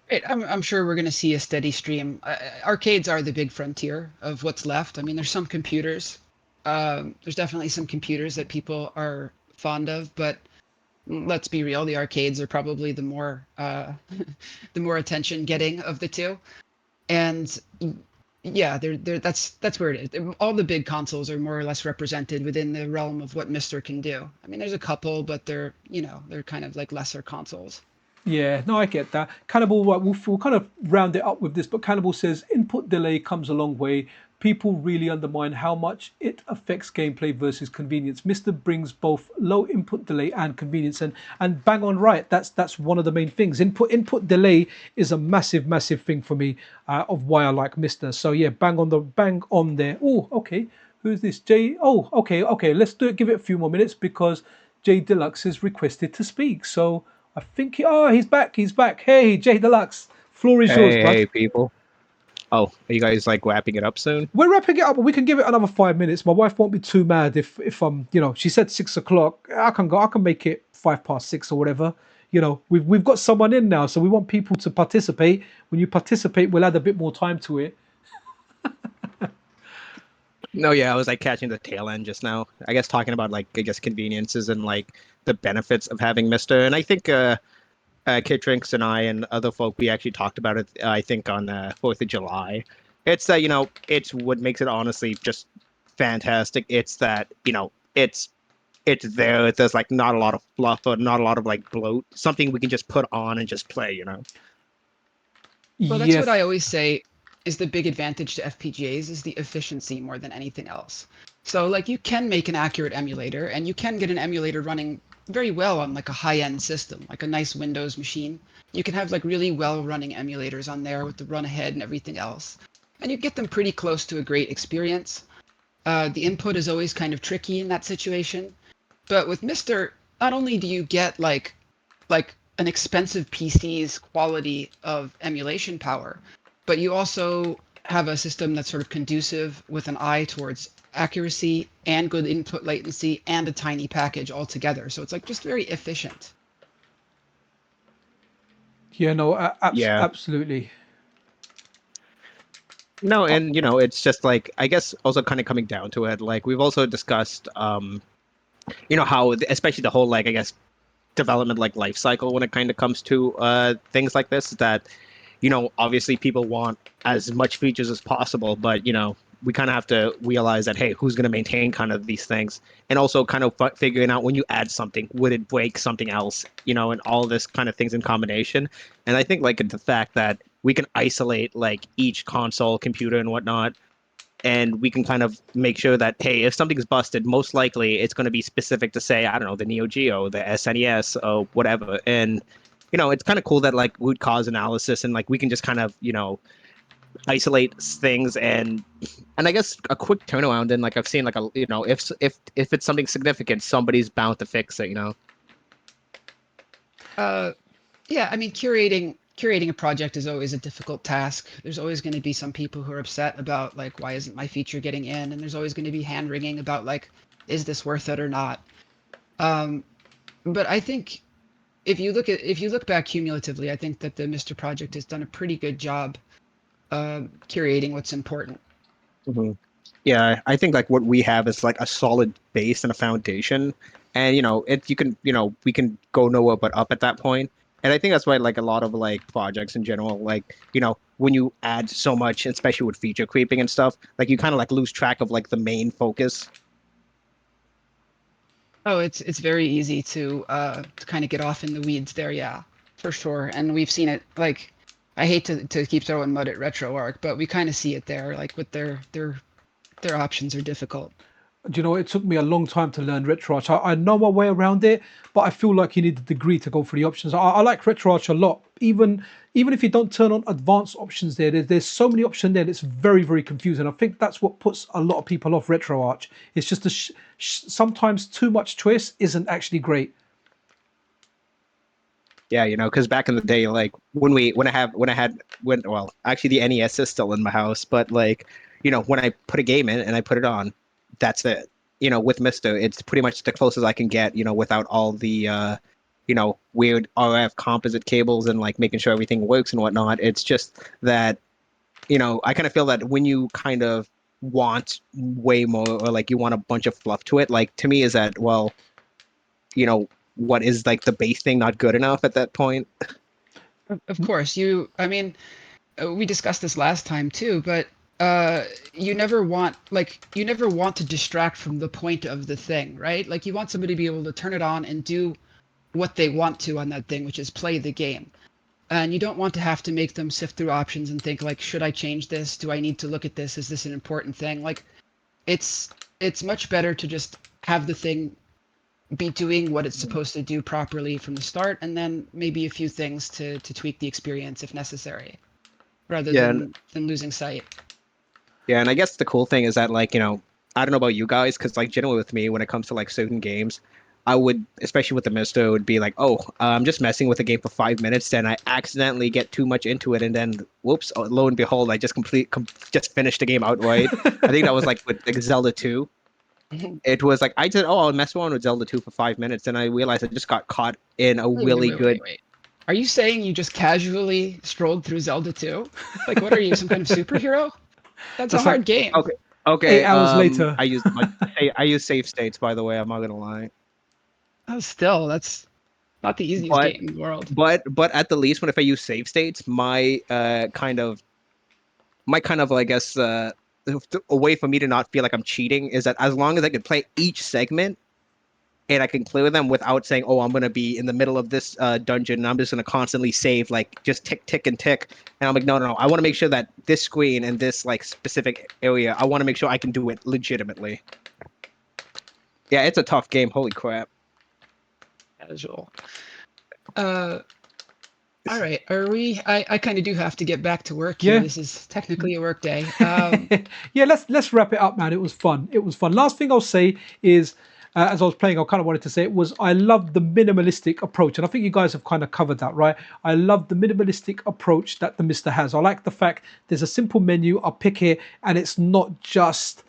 Right, I'm sure we're going to see a steady stream. Arcades are the big frontier of what's left. I mean, there's some computers. There's definitely some computers that people are fond of, but let's be real, the arcades are probably the more the more attention getting of the two. And yeah, that's where it is. All the big consoles are more or less represented within the realm of what MiSTer can do. I mean, there's a couple, but they're kind of like lesser consoles. Yeah, no, I get that. Cannibal, right, we'll kind of round it up with this, but Cannibal says input delay comes a long way. People really undermine how much it affects gameplay versus convenience. MiSTer brings both low input delay and convenience, and bang on right. That's one of the main things. Input delay is a massive thing for me of why I like MiSTer. So yeah, bang on there. Oh, okay. Who's this? Jay. Oh, okay. Let's do it. Give it a few more minutes because Jay Deluxe has requested to speak. So. I think he's back. He's back. Hey, Jay Deluxe, floor is yours, bud. Hey, people. Oh, are you guys like wrapping it up soon? We're wrapping it up, but we can give it another 5 minutes. My wife won't be too mad if I'm, she said 6 o'clock. I can make it 6:05 or whatever. We've got someone in now, so we want people to participate. When you participate, we'll add a bit more time to it. No, yeah, I was like catching the tail end just now. I guess talking about like I guess conveniences and like the benefits of having MiSTer, and I think Kid Drinks and I and other folk we actually talked about it. I think on 4th of July. It's that it's what makes it honestly just fantastic. It's that it's there. There's like not a lot of fluff or not a lot of like bloat. Something we can just put on and just play. Well, that's what Yes. I always say is the big advantage to FPGAs is the efficiency more than anything else. So like you can make an accurate emulator and you can get an emulator running very well on like a high-end system, like a nice Windows machine. You can have like really well running emulators on there with the run ahead and everything else. And you get them pretty close to a great experience. The input is always kind of tricky in that situation. But with MiSTer, not only do you get like an expensive PC's quality of emulation power, but you also have a system that's sort of conducive with an eye towards accuracy and good input latency and a tiny package altogether. So it's like just very efficient. Yeah. No. Yeah. Absolutely. No, and it's just like I guess also kind of coming down to it. Like we've also discussed, how especially the whole like I guess development like life cycle when it kind of comes to things like this that obviously people want as much features as possible, but we kind of have to realize that hey, who's going to maintain kind of these things, and also kind of figuring out when you add something, would it break something else, and all this kind of things in combination. And I think like the fact that we can isolate like each console, computer, and whatnot, and we can kind of make sure that hey, if something's busted, most likely it's going to be specific to say I don't know the Neo Geo, the SNES, or whatever, and it's kind of cool that like root cause analysis and like we can just kind of, isolate things and I guess a quick turnaround and like I've seen like a if it's something significant, somebody's bound to fix it. Uh, yeah, I mean, curating a project is always a difficult task. There's always going to be some people who are upset about like why isn't my feature getting in, and there's always going to be hand wringing about like is this worth it or not. Um, but I think if you look back cumulatively, I think that the MiSTer project has done a pretty good job curating what's important. Hmm. Yeah, I think like what we have is like a solid base and a foundation, and it you can we can go nowhere but up at that point. And I think that's why like a lot of like projects in general, like when you add so much, especially with feature creeping and stuff, like you kind of like lose track of like the main focus. Oh, it's very easy to kind of get off in the weeds there, yeah, for sure. And we've seen it like I hate to keep throwing mud at RetroArch, but we kind of see it there, like with their options are difficult. Do you know, it took me a long time to learn RetroArch. I know my way around it, but I feel like you need a degree to go through the options. I like RetroArch a lot. Even if you don't turn on advanced options there's so many options there. It's very, very confusing. I think that's what puts a lot of people off RetroArch. It's just sometimes too much choice isn't actually great. Yeah, because back in the day, like when well, actually the NES is still in my house, but like, when I put a game in and I put it on, that's it. With MiSTer, it's pretty much the closest I can get, without all the weird RF composite cables and like making sure everything works and whatnot. It's just that, I kind of feel that when you kind of want way more or like you want a bunch of fluff to it, like to me is that, well, what is like the base thing not good enough at that point? Of course, I mean, we discussed this last time too, but you never want to distract from the point of the thing, right? Like you want somebody to be able to turn it on and do what they want to on that thing, which is play the game. And you don't want to have to make them sift through options and think like, should I change this? Do I need to look at this? Is this an important thing? Like it's it's much better to just have the thing be doing what it's supposed to do properly from the start, and then maybe a few things to tweak the experience if necessary, rather Yeah, and than losing sight. yeah, and I guess the cool thing is that like, I don't know about you guys, because like generally with me, when it comes to like certain games, I would, especially with the Misto, it would be like, oh, I'm just messing with the game for 5 minutes, then I accidentally get too much into it, and then whoops, oh, lo and behold, I just just finished the game outright. I think that was like with like Zelda 2. wait, It was like I did, oh, I'll mess around with Zelda 2 for 5 minutes, and I realized I just got caught in a wait, really wait, wait, good. wait. Are you saying you just casually strolled through Zelda 2? Like, what are you, some kind of superhero? That's a That's like hard game. Okay, 8 okay. hours later. I use save states, by the way. I'm not gonna lie. Oh, still, that's not the easiest But game in the world. but at the least, when if I use save states, my kind of I guess a way for me to not feel like I'm cheating is that as long as I can play each segment and I can clear them without saying, oh, I'm gonna be in the middle of this dungeon and I'm just gonna constantly save, like just tick tick and tick. And I'm like, no, no, no. I want to make sure that this screen and this like specific area, I want to make sure I can do it legitimately. Yeah, it's a tough game. Holy crap. Casual. Uh, all right. Are we? I kind of do have to get back to work here. Yeah. This is technically a work day. Yeah, let's wrap it up, man. It was fun. It was fun. Last thing I'll say is, as I was playing, I kind of wanted to say it was I love the minimalistic approach, and I think you guys have kind of covered that, right? I love the minimalistic approach that the MiSTer has. I like the fact there's a simple menu. I'll pick it, and it's not just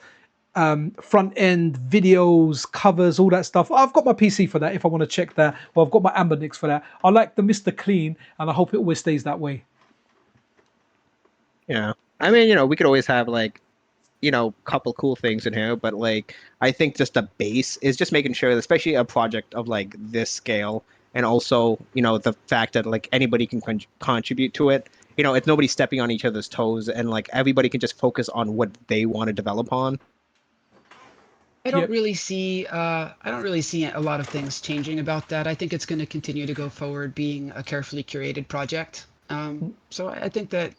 front end videos, covers, all that stuff. I've got my PC for that if I want to check that, or I've got my Ambernix for that. I like the MiSTer clean, and I hope it always stays that way. Yeah. I mean, we could always have like, couple cool things in here, but like I think just the base is just making sure, especially a project of like this scale, and also, the fact that like anybody can contribute to it. It's nobody stepping on each other's toes, and like everybody can just focus on what they want to develop on. Yep. I don't really see a lot of things changing about that. I think it's going to continue to go forward being a carefully curated project. So I think that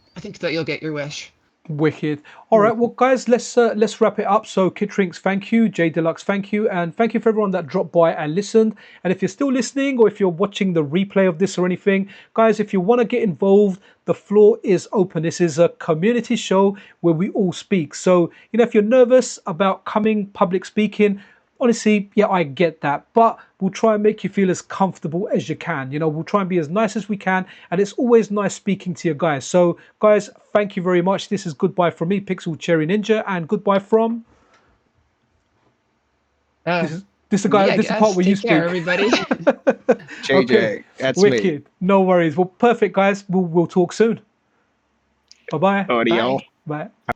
you'll get your wish. Wicked. All right, well, guys, let's wrap it up. So, Kitrinks, thank you. J Deluxe, thank you, and thank you for everyone that dropped by and listened. And if you're still listening, or if you're watching the replay of this or anything, guys, if you want to get involved, the floor is open. This is a community show where we all speak. So, if you're nervous about coming public speaking, honestly, yeah, I get that, but we'll try and make you feel as comfortable as you can. We'll try and be as nice as we can, and it's always nice speaking to you guys. So, guys, thank you very much. This is goodbye from me, Pixel Cherry Ninja, and goodbye from. This is the guy. Me, I This is the part guess. where you Take care, speak. everybody. JJ, that's me. Wicked. No worries. Well, perfect, guys. We'll talk soon. Bye-bye. Audio. Bye. Bye.